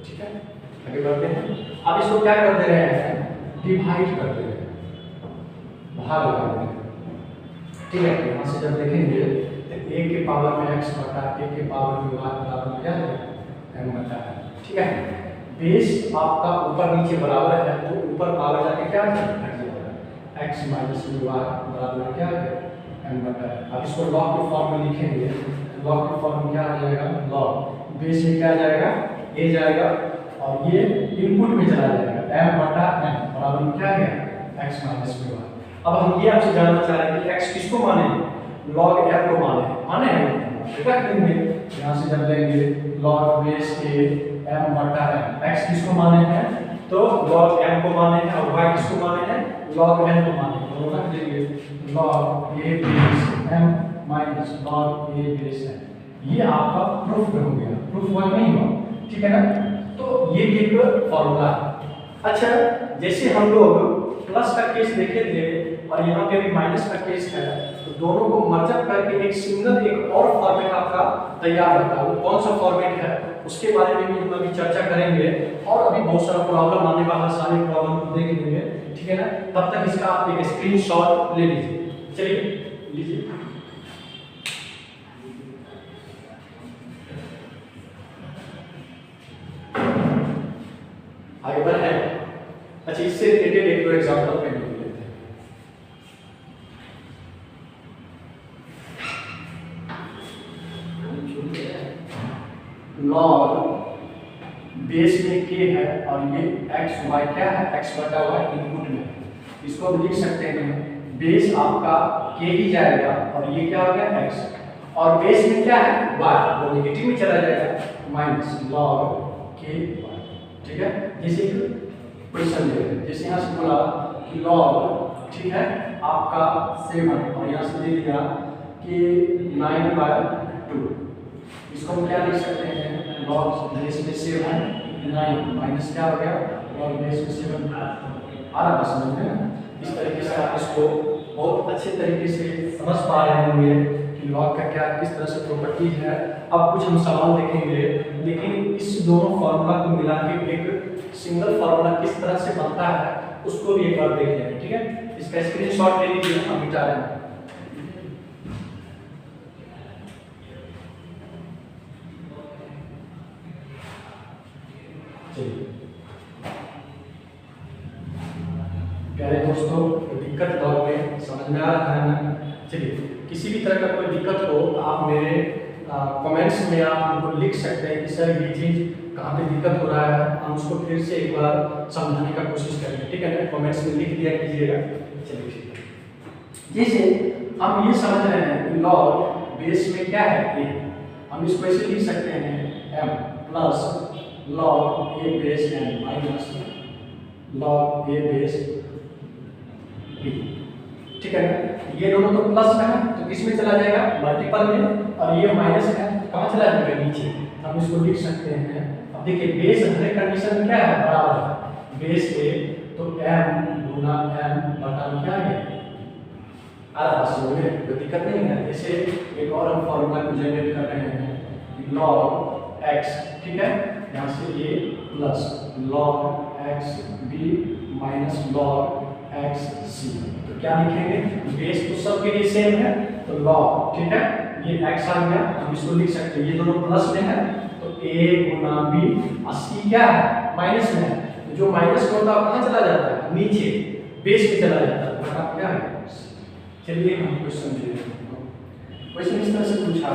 ठीक है। आगे बढ़ते हैं। अब इसको क्या कर दे रहे हैं डिवाइड कर दे रहे हैं, भाग लगा दे रहे हैं, ठीक है। यहाँ से जब देखेंगे तो a के पावर में x बटा a के पावर में y बराबर क्या है m बटा है, ठीक है। बेस आपका ऊपर नीचे बराबर है तो ऊपर पावर जाके क्या है x माइनस y बराबर क्या है m बटा है। अब इसको log के फॉर्म में लिखेंगे, log के फॉर्म में क्या आ जाएगा log बेस में क्या आ जाएगा a जाएगा और ये इनपुट में चला जाएगा m बटा n बराबर क्या है x माइनस y। अब हम ये आपसे जानना चाह रहे हैं कि x किसको माने, log m को माने हैं, रख देंगे यहाँ से जब लेंगे log बेस a m बटा n, x किसको माने हैं तो log m को माने हैं, और y किसको माने हैं log n को माने हैं, तो रख देंगे log a base m minus log a base n। ये आपका प्रूफ हो गया, प्रूफ हुआ नहीं हुआ, ठीक है ना। तो ये भी एक फॉर्मूला है। अच्छा, जैसे हम लोग प्लस का केस देखे थे और यहाँ पे भी माइनस का केस है, तो दोनों को मर्जअप करके एक सिंगल एक और फॉर्मेट आपका तैयार होता है। वो कौन सा फॉर्मेट है उसके बारे में भी हम अभी चर्चा करेंगे, और अभी बहुत सारा प्रॉब्लम आने वाला, सारे प्रॉब्लम को देख लेंगे, ठीक है ना। तब तक इसका आप एक स्क्रीनशॉट ले लीजिए। चलिए लीजिए, आगे बढ़े। अच्छा, इससे रिलेटेड एक दो एग्जांपल पे लेते हैं। log बेस में k है और ये x y क्या है x बटा y इनपुट में, इसको हम लिख सकते हैं बेस आपका k ही जाएगा और ये क्या हो गया x, और बेस में क्या है y, वो नेगेटिव में चला जाएगा माइनस log k y, ठीक है। जैसे क्वेश्चन दे रहे हैं, जैसे यहाँ से बोला कि log, ठीक है, आपका 7 और यहाँ से दे दिया कि 9/2, इसको हम क्या लिख सकते हैं log बेस में 7 9 माइनस क्या हो गया log बेस में 7 आ रहा है समझ में। इस तरीके से आप इसको बहुत अच्छे तरीके से समझ पा रहे होंगे कि log का क्या किस तरह से प्रॉपर्टीज है। अब कुछ हम सवाल देखेंगे, लेकिन इस दोनों फॉर्मूला को मिला के एक सिंगल फॉर्मूला किस तरह से बनता है उसको भी एक बार देख लेंगे, ठीक है। इसका स्क्रीनशॉट ले लीजिए, हम मिटा रहे हैं। प्यारे दोस्तों, दिक्कत लॉग में समझ में आ रहा है ना। चलिए किसी भी तरह का कोई दिक्कत हो तो आप मेरे कमेंट्स में आप हमको लिख सकते हैं कि सर ये चीज़ कहाँ पे दिक्कत हो रहा है, हम उसको फिर से एक बार समझाने का कोशिश करेंगे, ठीक है ना। कमेंट्स में लिख दिया कीजिएगा। चलिए ठीक है। जैसे हम ये समझ रहे हैं कि लॉग बेस में क्या है a, हम इसको ऐसे लिख सकते हैं m plus log a base n minus log a base b, ठीक है ना। ये दोनों तो प्लस में है तो किस में चला जाएगा, मल्टीपल में, और ये माइनस में है तो कहाँ चला जाएगा, नीचे। हम इसको लिख सकते हैं। अब देखिए बेस हर कंडीशन में क्या है, बराबर है। बेस a तो m गुना m बटा क्या है, कोई दिक्कत नहीं है। जैसे एक और हम फॉर्मूला को जनरेट कर रहे हैं लॉग x, ठीक है, यहाँ से a plus log x b minus log x c, तो क्या लिखेंगे, बेस तो सबके लिए सेम है तो लॉग, ठीक है, ये x आ गया, हम इसको लिख सकते हैं, ये दोनों प्लस में है तो a गुना b, और c क्या है, माइनस में है, तो जो माइनस में होता है कहाँ चला जाता है, नीचे बेस में चला जाता है, बता क्या है। चलिए हम क्वेश्चन देखते हैं। क्वेश्चन इस तरह से पूछा,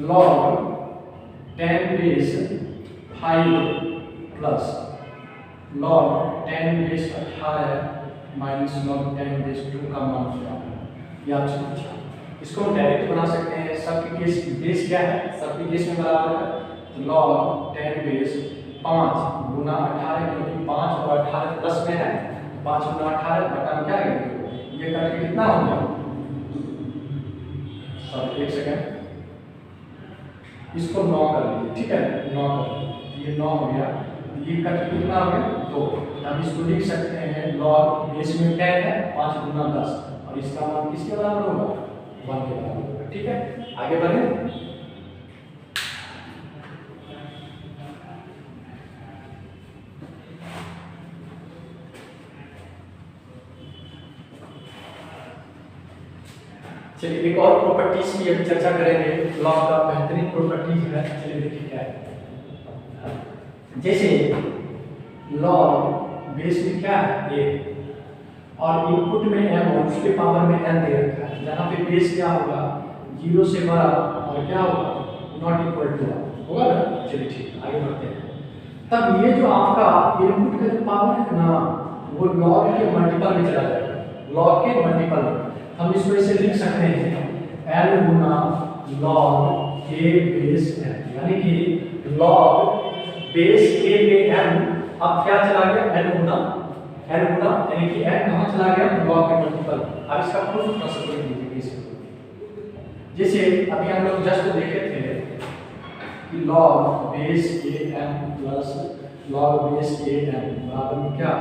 log 10 base 5 plus log 10 base 18 minus log 10 base 2 का मान क्या है, ये आपसे पूछा। इसको हम डायरेक्ट बना सकते हैं, सबके केस बेस क्या है, सबके केस में बराबर है, तो log 10 बेस 5 गुना 18, क्योंकि 5 और 18 प्लस में है, 5 गुना 18 बटा क्या है, ये करके कितना हो गया, सॉरी एक सेकंड, इसको 9 कर लीजिए, ठीक है, 9 कर लीजिए, ये 9 हो गया, ये करके कितना हो गया 2। हम इसको लिख सकते हैं लॉग बेस में 10 है, 5 गुना 10, और इसका मान किसके बराबर होगा, 1 के बराबर होगा, ठीक है। आगे बढ़े। चलिए एक और प्रॉपर्टीज की अभी चर्चा करेंगे, लॉग का बेहतरीन प्रॉपर्टीज है। चलिए देखिए क्या है, जैसे लॉग बेस में क्या है a, और इनपुट में m और उसके पावर में n दे रखा है, जहाँ पे बेस क्या होगा 0 से बड़ा और क्या होगा नॉट इक्वल टू होगा ना। चलिए ठीक, आगे बढ़ते हैं। तब ये जो आपका इनपुट का जो पावर है ना, वो लॉग के मल्टीपल में चला जाएगा, लॉग के मल्टीपल में। हम इसको ऐसे लिख सकते हैं n Guna log a base n, यानी कि log बेस a पे n, अब क्या चला गया n गुना, यानी कि n कहाँ चला गया, log के मल्टीपल। अब इसका प्रूफ कर सकते हैं, जैसे अभी हम लोग जस्ट देखे थे कि log base a n plus log base a n बराबर में क्या,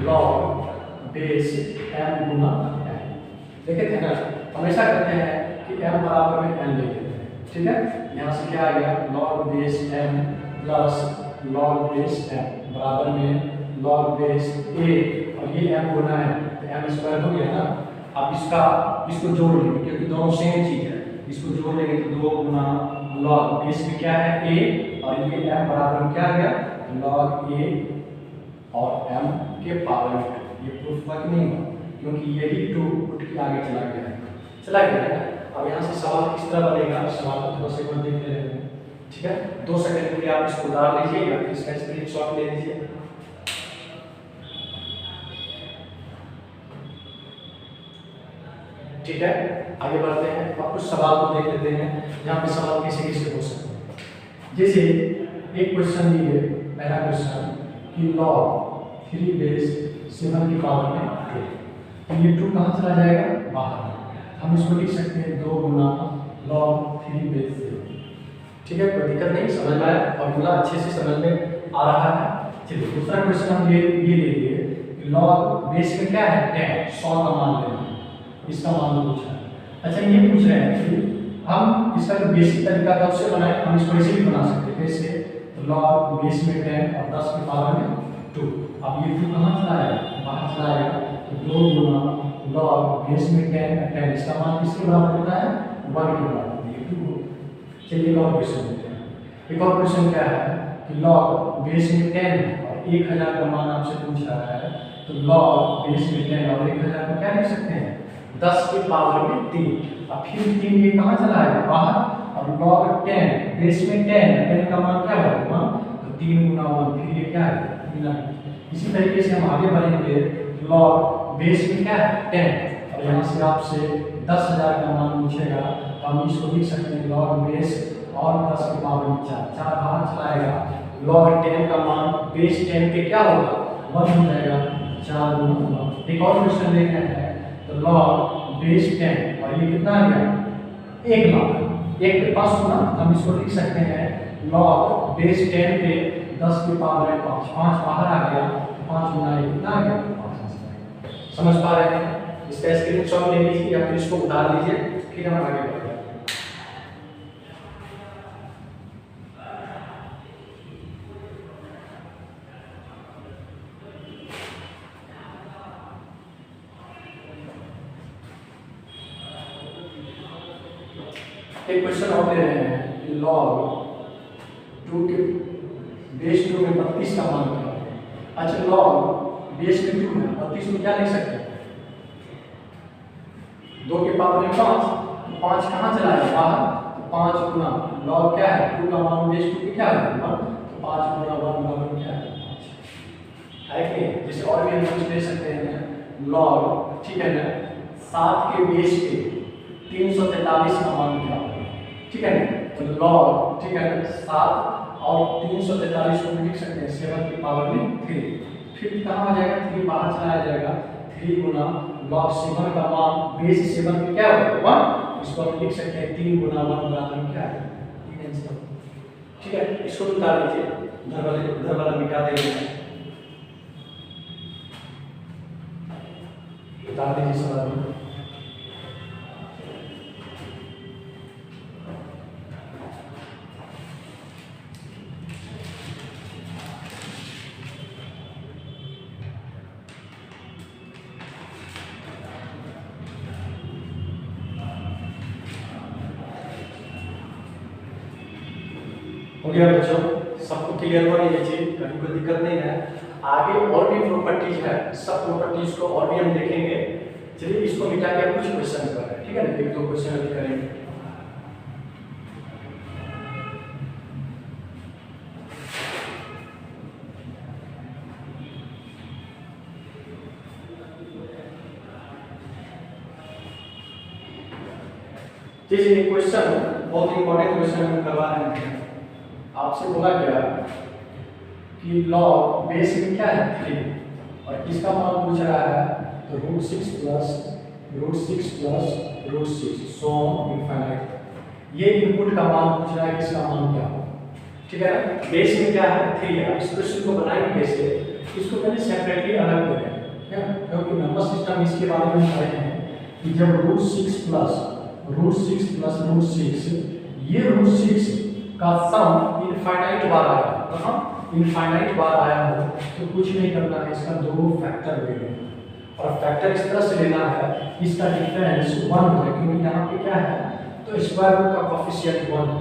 log बेस m गुना देखे थे ना। हमेशा कहते हैं कि m बराबर में n ले लेते हैं, ठीक है। यहाँ से क्या आ गया log base m plus log base m बराबर में log बेस a, और ये m गुना है तो m स्क्वायर हो गया ना। अब इसको जोड़ लेंगे क्योंकि दोनों सेम चीज है, इसको जोड़ लेंगे तो 2 गुना log बेस में क्या है a, और ये m बराबर में क्या आ गया log a और m के पावर में। ये प्रूफ वर्क नहीं हुआ क्योंकि यही 2 उठ के आगे चला गया है। अब यहाँ से सवाल किस तरह बनेगा, सवाल को थोड़ा सा देख ले रहे हैं, ठीक है। 2 सेकंड के लिए आप इसको उतार लीजिए या फिर इसका स्क्रीनशॉट ले लीजिए। ठीक है, आगे बढ़ते हैं और कुछ सवाल को देख लेते हैं जहाँ पे सवाल कैसे कैसे हो सकते हैं। जैसे एक क्वेश्चन ये है, पहला क्वेश्चन कि log 3 बेस 7 की पावर में 2, तो ये 2 कहाँ चला जाएगा, बाहर। हम इसको लिख सकते हैं 2 गुना log 3 बेस 7, ठीक है, कोई दिक्कत नहीं, समझ में आया, फॉर्मूला अच्छे से समझ में आ रहा है। चलिए दूसरा क्वेश्चन हम ये ले लिए कि log बेस में क्या है 10, 100 का मान लेना, इसका मान पूछा है। अच्छा ये पूछ रहे हैं कि हम इसका जो बेसिक तरीका था उससे बनाए, हम इसको ऐसे भी बना सकते हैं, कैसे, तो log बेस में 10 और 10 की पावर में 2। अब ये 2 कहाँ चला जाएगा, बाहर चला जाएगा, तो 2 गुना log बेस में 10, इसका मान किसके बराबर होता है 1 के बराबर, ये 2 हो। चलिए एक और क्वेश्चन लेते हैं। एक और क्वेश्चन क्या है कि log बेस में 10 और 1000 का मान आपसे पूछ रहा है, तो तो लॉग बेस में 10 और 1000 को क्या लिख सकते हैं 10 के पावर में 3। अब फिर 3 ये कहाँ चला है बाहर, और लॉग 10 बेस में 10 का मान क्या होगा 1, तो 3 गुना 1 फिर ये क्या है 3। इसी तरीके से हम आगे बढ़ेंगे, लॉग बेस में क्या है 10 और यहाँ से आपसे 10,000 का मान पूछेगा, तो हम इसको लिख सकते हैं लॉग बेस और 10 के पावर में 4 बाहर चलाएगा, लॉग 10 का मान बेस 10 पे क्या होगा 1 हो जाएगा 4 गुना 1। एक और क्वेश्चन देख रहे हैं, तो लॉग बेस 10 और ये कितना आ गया 1 लाख, 1 के 5 गुना हम इसको लिख सकते हैं लॉग बेस 10 पे 10 के पावर में 5 बाहर आ गया, 5 गुना 1 कितना आ गया 5। समझ पा रहे हैं, इसका स्क्रीनशॉट ले लीजिए या फिर इसको उतार लीजिए, फिर हम आगे बढ़ते हैं। एक क्वेश्चन और दे रहे हैं कि लॉग 2 के बेस 2 में 32 का मान क्या है। अच्छा लॉग बेस में 2 है, 32 में क्या लिख सकते हैं 2 के पावर में 5, तो 5 कहाँ चला है बाहर, तो 5 गुना लॉग क्या है 2 का मान बेस 2 पे क्या है 1, तो 5 गुना 1 बराबर क्या है 5 है कि नहीं। जैसे और भी हम कुछ ले सकते हैं लॉग, ठीक है ना, 7 के बेस पे 343 का मान क्या होगा, ठीक है ना, तो लॉग, ठीक है ना, 7 और 343 को लिख सकते हैं 7 की पावर में 3, फिर कहाँ आ जाएगा 3 बाहर चलाया जाएगा, 3 गुना लॉग 7 का मान बेस 7 पे क्या होगा 1, इसको हम लिख सकते हैं 3 गुना 1 बराबर क्या है 3 आंसर, ठीक है। इसको उतार लीजिए, इधर वाला मिटा देंगे, उतार दीजिए सवाल। हो गया बच्चों, सबको क्लियर हो रही है चीज, कहीं कोई दिक्कत नहीं है। आगे और भी प्रॉपर्टीज है, सब प्रॉपर्टीज को और भी हम देखेंगे। चलिए इसको मिटा के कुछ क्वेश्चन कर रहे हैं, ठीक है ना, 1-2 क्वेश्चन अभी करेंगे। जैसे क्वेश्चन बहुत इंपॉर्टेंट क्वेश्चन हम करवा रहे हैं, आपसे बोला गया कि लॉग बेस में क्या है 3 और किसका मान पूछ रहा है, तो √6 प्लस √6 सो इनफाइनाइट। ये इनपुट का मान पूछ रहा है, किसका मान क्या हो, ठीक है ना। बेस में क्या है 3 है, इस क्वेश्चन को बनाएंगे कैसे, इसको पहले सेपरेटली अलग करें, क्योंकि नंबर सिस्टम इसके बारे में पढ़े हैं कि जब √6 प्लस √6 ये √6 का सम इनफाइनाइट बार आया, इनफाइनाइट बार आया हो तो कुछ नहीं करना है, इसका 2 फैक्टर ले लेना, और फैक्टर इस तरह से लेना है इसका डिफरेंस 1 है, क्योंकि यहाँ पे क्या है तो स्क्वायर रूट का कोएफिशिएंट 1 है,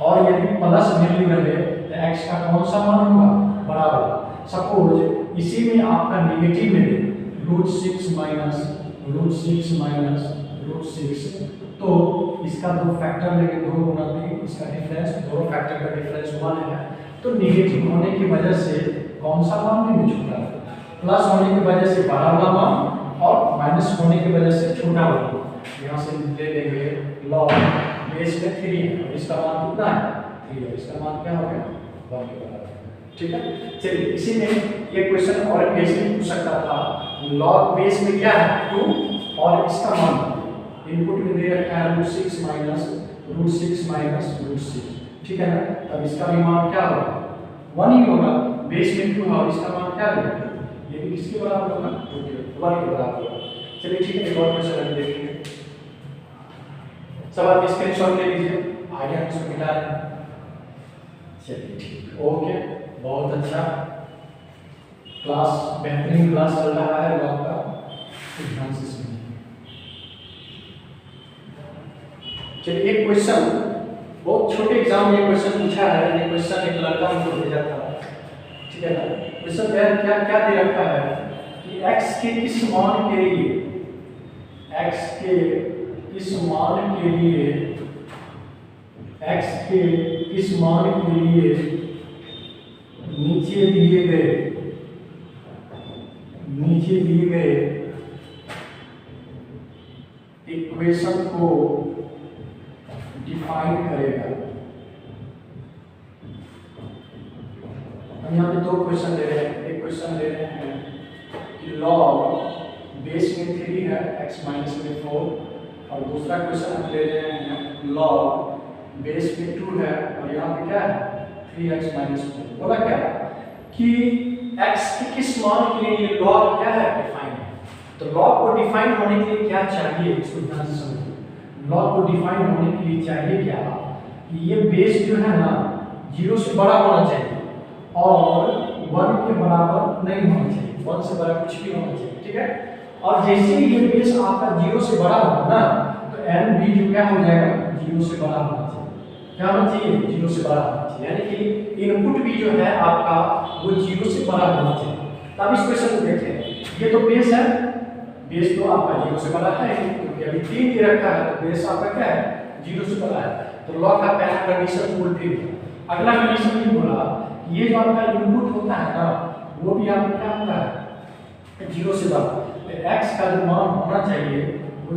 और यदि प्लस वैल्यू रहे तो x का कौन सा मान होगा बराबर। सपोज इसी में आपका नेगेटिव में √6 माइनस √6, तो इसका 2 फैक्टर लेके 2 गुना 3, इसका डिफरेंस, दोनों फैक्टर का डिफरेंस 1 है, तो नेगेटिव होने की वजह से कौन सा मान नहीं छोटा है, प्लस होने की वजह से बड़ा वाला मान और माइनस होने की वजह से छोटा वाला। यहाँ से ले लेंगे लॉग बेस में 3 है और इसका मान कितना है 3 है, इसका मान क्या हो गया 1 के बराबर, ठीक है। चलिए इसी में ये क्वेश्चन और बेस में पूछ सकता था, लॉग बेस में क्या है 2 और इसका मान इनपुट में दे रखा है √6 माइनस √6, ठीक है ना। तब इसका भी मान क्या होगा 1 ही होगा, बेस में 2 है और इसका मान क्या होगा, ये भी किसके बराबर होगा 2 के, 1 के बराबर होगा। चलिए ठीक है, एक और क्वेश्चन हम देखेंगे। सब आप स्क्रीनशॉट ले लीजिए, आगे हम इसको मिटा दें। चलिए ठीक, ओके, बहुत अच्छा क्लास, बेहतरीन क्लास चल रहा है लॉग का, ध्यान से सुनिए। चलिए एक क्वेश्चन, बहुत छोटे एग्जाम में क्वेश्चन पूछा है, ये क्वेश्चन एक लड़का हमको भेजा था, ठीक है ना। क्वेश्चन क्या क्या दे रखा है कि x के किस मान के लिए, x के किस मान के लिए, x के किस मान के लिए नीचे दिए गए इक्वेशन को डिफाइन करेगा। हम यहाँ पे दो क्वेश्चन ले रहे हैं। एक क्वेश्चन ले रहे हैं कि लॉग बेस में 3 है, x माइनस में 4, और दूसरा क्वेश्चन हम ले रहे हैं लॉग बेस में 2 है और यहाँ पे क्या है 3x माइनस 4। बोला क्या कि x के किस मान के लिए ये लॉग क्या है डिफाइन है। तो लॉग को डिफाइन होने के लिए क्या चाहिए, इसको ध्यान से समझिए। लॉग को डिफाइन होने के लिए चाहिए क्या कि ये बेस जो है ना 0 से बड़ा होना चाहिए और 1 के बराबर नहीं होना चाहिए, 1 से बड़ा कुछ भी होना चाहिए, ठीक है। और जैसे ही ये बेस आपका 0 से बड़ा होगा ना तो n भी जो क्या हो जाएगा 0 से बड़ा होना चाहिए। क्या होना चाहिए 0 से बड़ा होना चाहिए, यानी कि इनपुट भी जो है आपका वो 0 से बड़ा होना चाहिए। तो अब इस क्वेश्चन को देखें, ये तो बेस है, बेस तो आपका 0 से बड़ा है क्योंकि अभी 3 दे रखा है तो बेस आपका क्या है 0 से बड़ा है, तो लॉग का पहला कंडीशन फुलफिल हुआ। अगला कंडीशन ये बोला ये जो आपका इनपुट होता है ना वो भी आपका क्या होता है 0 से बड़ा। तो x का जो मान होना चाहिए वो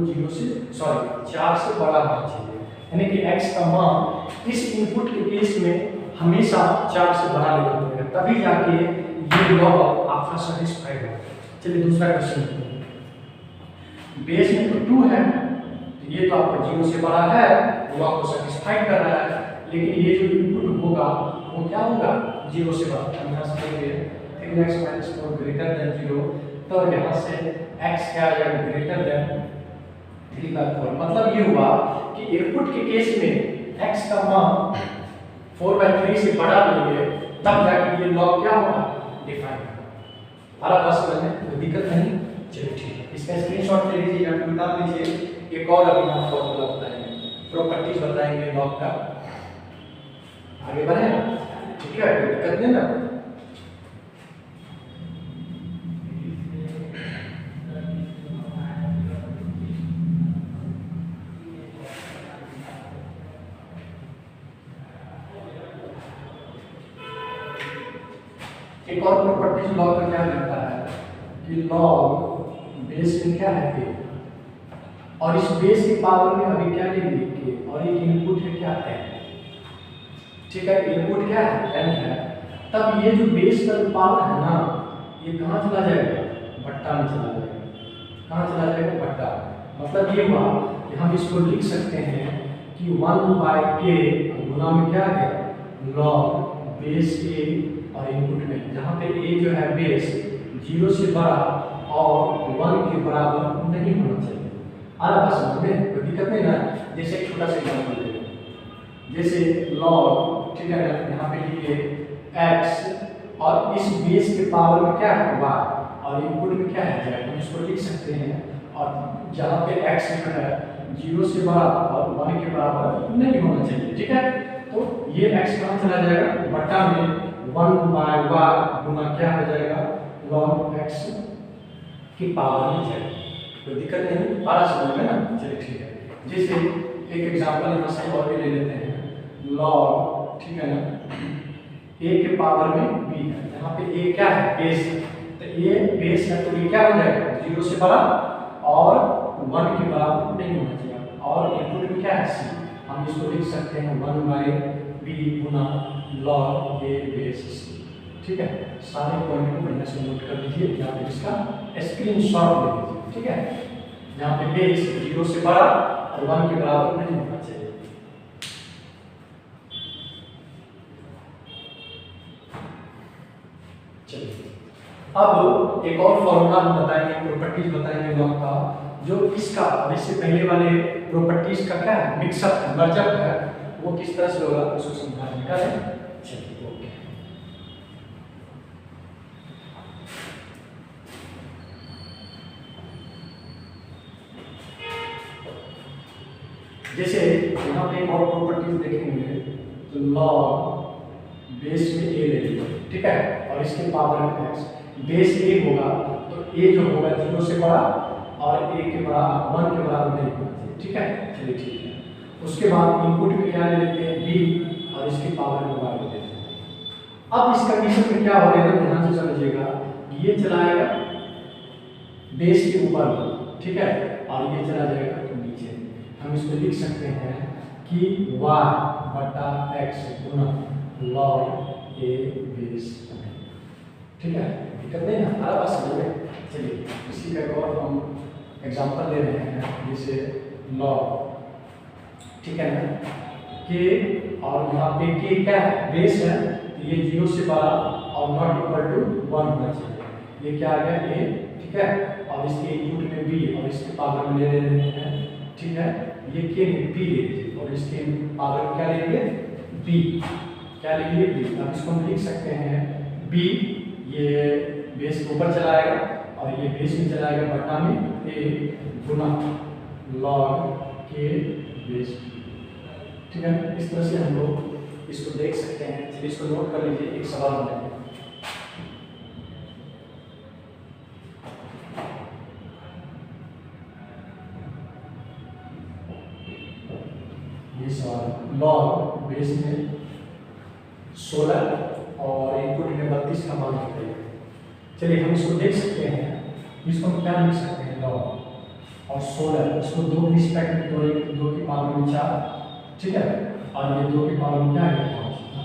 4 से बड़ा होना चाहिए, यानी कि x का मान इस इनपुट के केस में हमेशा 4 से बड़ा लेना पड़ेगा, तभी जाके ये लॉग आपका सैटिस्फाइड होगा। चलिए दूसरा क्वेश्चन, बेस में तो 2 है तो ये तो आपका 0 से बड़ा है, लॉग को सैटिस्फाइड कर रहा है, लेकिन ये जो इनपुट होगा वो क्या होगा 0 से बड़ा। हम यहाँ से लेंगे 3x माइनस 4 ग्रेटर देन 0, तो यहाँ से x क्या आ जाएगा ग्रेटर देन 3/4। मतलब ये हुआ कि इनपुट के केस में x का मान 4/3 से बड़ा लेंगे तब जाके ये लॉग क्या होगा डिफाइन होगा। आ रहा समझ में, कोई दिक्कत नहीं। चलिए ठीक है, इसका स्क्रीनशॉट ले लीजिए, आप बता लीजिए। एक और अभी हम फॉर्मूला बताएंगे, प्रॉपर्टीज बताएंगे लॉग का। आगे बढ़े, ठीक है, कोई दिक्कत नहीं ना। एक और प्रॉपर्टीज लॉग का क्या कहता है कि लॉग बेस में क्या है के, और इस बेस के पावर में अभी क्या लेंगे के, और एक इनपुट है क्या n, ठीक है, इनपुट क्या है n है। तब ये जो बेस का जो पावर है ना ये कहाँ चला जाएगा बट्टा में चला जाएगा। कहाँ चला जाएगा बट्टा। मतलब ये हुआ कि हम इसको लिख सकते हैं कि 1/k गुना में क्या है लॉग बेस a और इनपुट में, जहाँ पे a जो है बेस 0 से बड़ा और 1 के बराबर नहीं होना चाहिए। आ रहा समझ में, कोई दिक्कत नहीं ना। जैसे एक छोटा सा एग्जांपल ले लें, जैसे लॉग, ठीक है ना, यहाँ पे लिखिए x और इस बेस के पावर में क्या है y और इनपुट में क्या है z, हम इसको लिख सकते हैं। और जहाँ पे x जो है 0 से बड़ा और 1 के बराबर नहीं होना चाहिए, ठीक है। तो ये x कहाँ चला जाएगा बट्टा में 1/y गुना क्या हो जाएगा log x की पावर में जाएगा। कोई दिक्कत नहीं, बारह समझ में ना। चलिए ठीक है, जैसे एक एग्जांपल यहाँ से और भी ले लेते हैं log, ठीक है ना, a के पावर में b है, यहाँ पे a क्या है बेस है, तो ये बेस है तो ये क्या हो जाएगा 0 से बड़ा और 1 के बराबर नहीं होना चाहिए। और इनपुट में क्या है c, हम इसको लिख सकते हैं 1/b Guna log a base c, ठीक है। सारे पॉइंट को बढ़िया से नोट कर लीजिए, या फिर इसका स्क्रीनशॉट ले लीजिए, ठीक है। यहाँ पे बेस 0 से बड़ा और 1 के बराबर नहीं होना चाहिए। चलिए अब एक और फॉर्मूला हम बताएंगे, प्रॉपर्टीज बताएंगे लॉग का, जो इसका और इससे पहले वाले प्रॉपर्टीज का क्या है मिक्सअप है, मर्जअप है, वो किस तरह से होगा उसको समझाने का है। चलिए ओके, जैसे यहाँ पे एक और प्रॉपर्टीज देखेंगे तो लॉग बेस में a ले लीजिए, ठीक है, और इसके पावर में x, बेस a होगा तो ए जो होगा 0 से बड़ा और ए के बराबर 1 के बराबर नहीं होना चाहिए, ठीक है। चलिए ठीक है। उसके बाद इनपुट में क्या ले लेते हैं बी और इसकी पावर में y ले लेते हैं। अब इस कंडीशन में क्या हो रहा है ध्यान से समझिएगा, ये चलाएगा बेस के ऊपर, ठीक है, और ये चला जाएगा तो नीचे। हम इसको लिख सकते हैं कि y बटा x Guna log a base, ठीक है। दिक्कत नहीं ना, सारा बात समझ में। चलिए इसी का एक और हम एग्जांपल ले रहे हैं, जैसे log, ठीक है ना, के और यहाँ पे के क्या है बेस है, तो ये 0 से बड़ा और नॉट इक्वल टू 1 होना चाहिए। ये क्या आ गया ए, ठीक है, और इसके इनपुट में बी और इसके पावर में ले रहे हैं, ठीक है। ये के बी ले लीजिए और इसके पावर में क्या लेंगे बी, क्या लेंगे बी। अब इसको हम लिख सकते हैं बी, ये बेस के ऊपर चलाएगा और ये बेस में चलाएगा बटा में ए गुना लॉग के बेस, ठीक है। इस तरह से हम लोग इसको देख सकते हैं। चलिए इसको नोट कर लीजिए, एक सवाल बनाइए। ये सवाल लॉग बेस में 16 और इनपुट में 32 का मान होता है। चलिए हम इसको देख सकते हैं, इसको हम क्या लिख सकते हैं लॉग और 16, इसको 2 के रिस्पेक्ट में तोड़ेंगे तो 2 की पावर में 4, ठीक है, और ये 2 की पावर में क्या है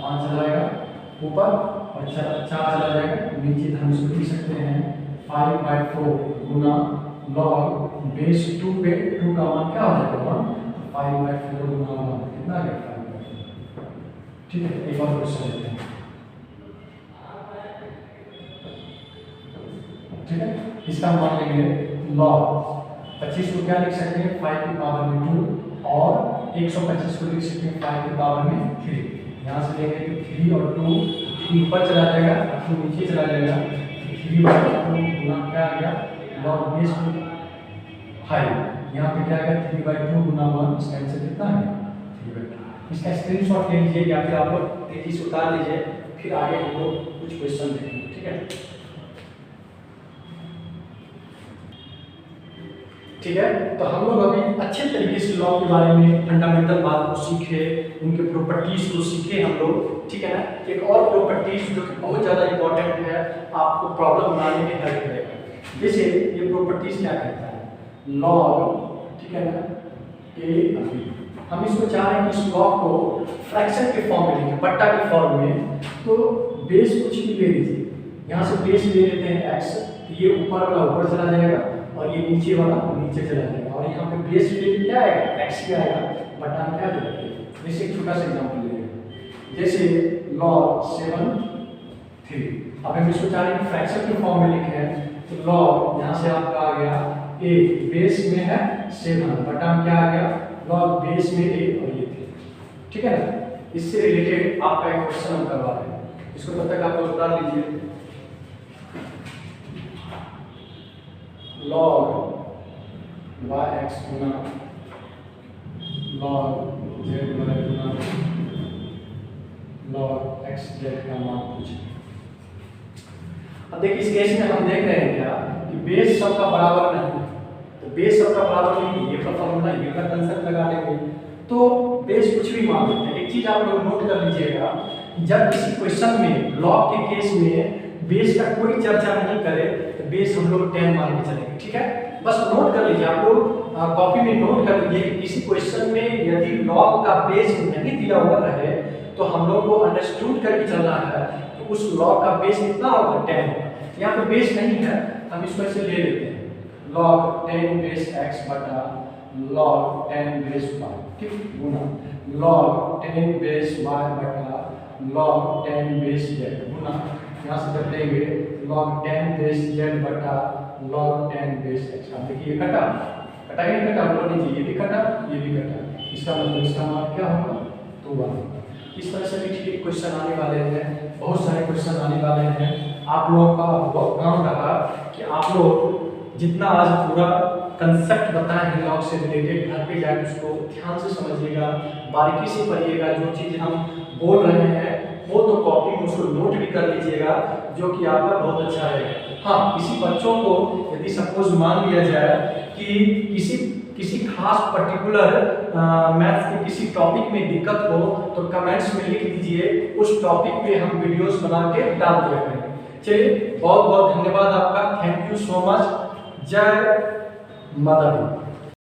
5 चला जाएगा ऊपर और 4 चला जाएगा नीचे। तो हम इसको लिख सकते हैं 5/4 गुना लॉग बेस 2 पे 2 का मान क्या हो जाएगा 1, 5/4 गुना 1 कितना आ गया 5/4, ठीक है। एक और क्वेश्चन लेते हैं, ठीक है। इसका मान लेंगे लॉग 25 को क्या लिख सकते हैं 5 की पावर में 2 और 125 को लिख सकते हैं 5 की पावर में 3। यहाँ से लेंगे तो 3 और 2 ऊपर चला जाएगा और 2 नीचे चला जाएगा, 3/2 गुना क्या आ गया लॉग बेस 5। यहाँ पे क्या आएगा 3/2 गुना 1, इसका आंसर कितना है 3/2। इसका स्क्रीनशॉट ले लीजिए या फिर आप लोग तेजी से उतार लीजिए, फिर आगे हम लोग कुछ क्वेश्चन देखेंगे, ठीक है। ठीक है, तो हम लोग अभी अच्छे तरीके से लॉ के बारे में फंडामेंटल बात को सीखे, उनके प्रॉपर्टीज को सीखे हम लोग, ठीक है ना। एक और प्रॉपर्टीज जो कि बहुत ज़्यादा इंपॉर्टेंट है, आपको प्रॉब्लम बनाने में हेल्प करेगा। जैसे ये प्रॉपर्टीज क्या कहता है लॉग, ठीक है ना, ए बी। हम इसको चाह रहे हैं कि इस लॉग को फ्रैक्शन के फॉर्म में लिखें, बट्टा के फॉर्म में। तो बेस कुछ भी ले लीजिए, यहाँ से बेस ले लेते हैं x, तो ये ऊपर वाला ऊपर चला जाएगा और ये नीचे वाला नीचे चला जाएगा, और यहाँ पे बेस वैल्यू क्या आएगा x ही आएगा, बटा में क्या जाएगा। जैसे एक छोटा सा एग्जांपल लेंगे, जैसे log 7/3। अब हम इसको चाह रहे हैं फ्रैक्शन के फॉर्म में लिखे हैं, तो log यहाँ से आपका आ गया a, बेस में है 7, बटा में क्या आ गया log बेस में a और ये 3, ठीक है ना। इससे रिलेटेड आपका एक क्वेश्चन हम करवा रहे हैं, इसको तब तक आप लोग उतार लीजिए। log yx गुना log z गुना log xz का मान पूछे। अब देखिए इस केस में हम देख रहे हैं क्या कि बेस सबका बराबर नहीं है, तो बेस सबका बराबर नहीं, ये का फॉर्मूला ये का कंसेप्ट लगा लेंगे तो बेस कुछ भी मान लेते हैं। एक चीज आप लोग नोट कर लीजिएगा, जब किसी क्वेश्चन में लॉग के केस में बेस का कोई चर्चा नहीं करे तो बेस हम लोग 10 मान के चलेंगे, ठीक है। बस नोट कर लीजिए, आप लोग कॉपी में नोट कर लीजिए कि किसी क्वेश्चन में यदि लॉग का बेस नहीं दिया हुआ रहे तो हम लोग को अंडरस्टूड करके चलना है कि उस लॉग का बेस कितना होगा 10 होगा। यहाँ पे बेस नहीं है, हम इसको ऐसे ले लेते हैं log 10 बेस x बटा log 10 बेस y, ठीक, गुना log 10 बेस y बटा log 10 बेस z, गुना यहाँ से जब लेंगे log 10 बेस z बटा log 10 बेस x। अब देखिए ये कटा कटा ही कटा, बोल लीजिए ये भी कटा ये भी कटा, इसका मतलब इसका मान क्या होगा 2 होगा। इस तरह से भी क्वेश्चन आने वाले हैं, बहुत सारे क्वेश्चन आने वाले हैं। आप लोगों का काम रहा कि आप लोग जितना आज पूरा कंसेप्ट बताए हैं लॉग से रिलेटेड, घर पे जाकर उसको ध्यान से समझिएगा, बारीकी से पढ़िएगा, जो चीज़ हम बोल रहे हैं वो तो कॉपी में उसको नोट भी कर लीजिएगा, जो कि आपका बहुत अच्छा रहेगा। हाँ, किसी बच्चों को यदि सपोज मान लिया जाए कि किसी खास पर्टिकुलर मैथ्स के किसी टॉपिक में दिक्कत हो तो कमेंट्स में लिख दीजिए, उस टॉपिक पे हम वीडियोस बना के डाल दिया करेंगे। चलिए, बहुत बहुत धन्यवाद आपका, थैंक यू सो मच। जय माता दी।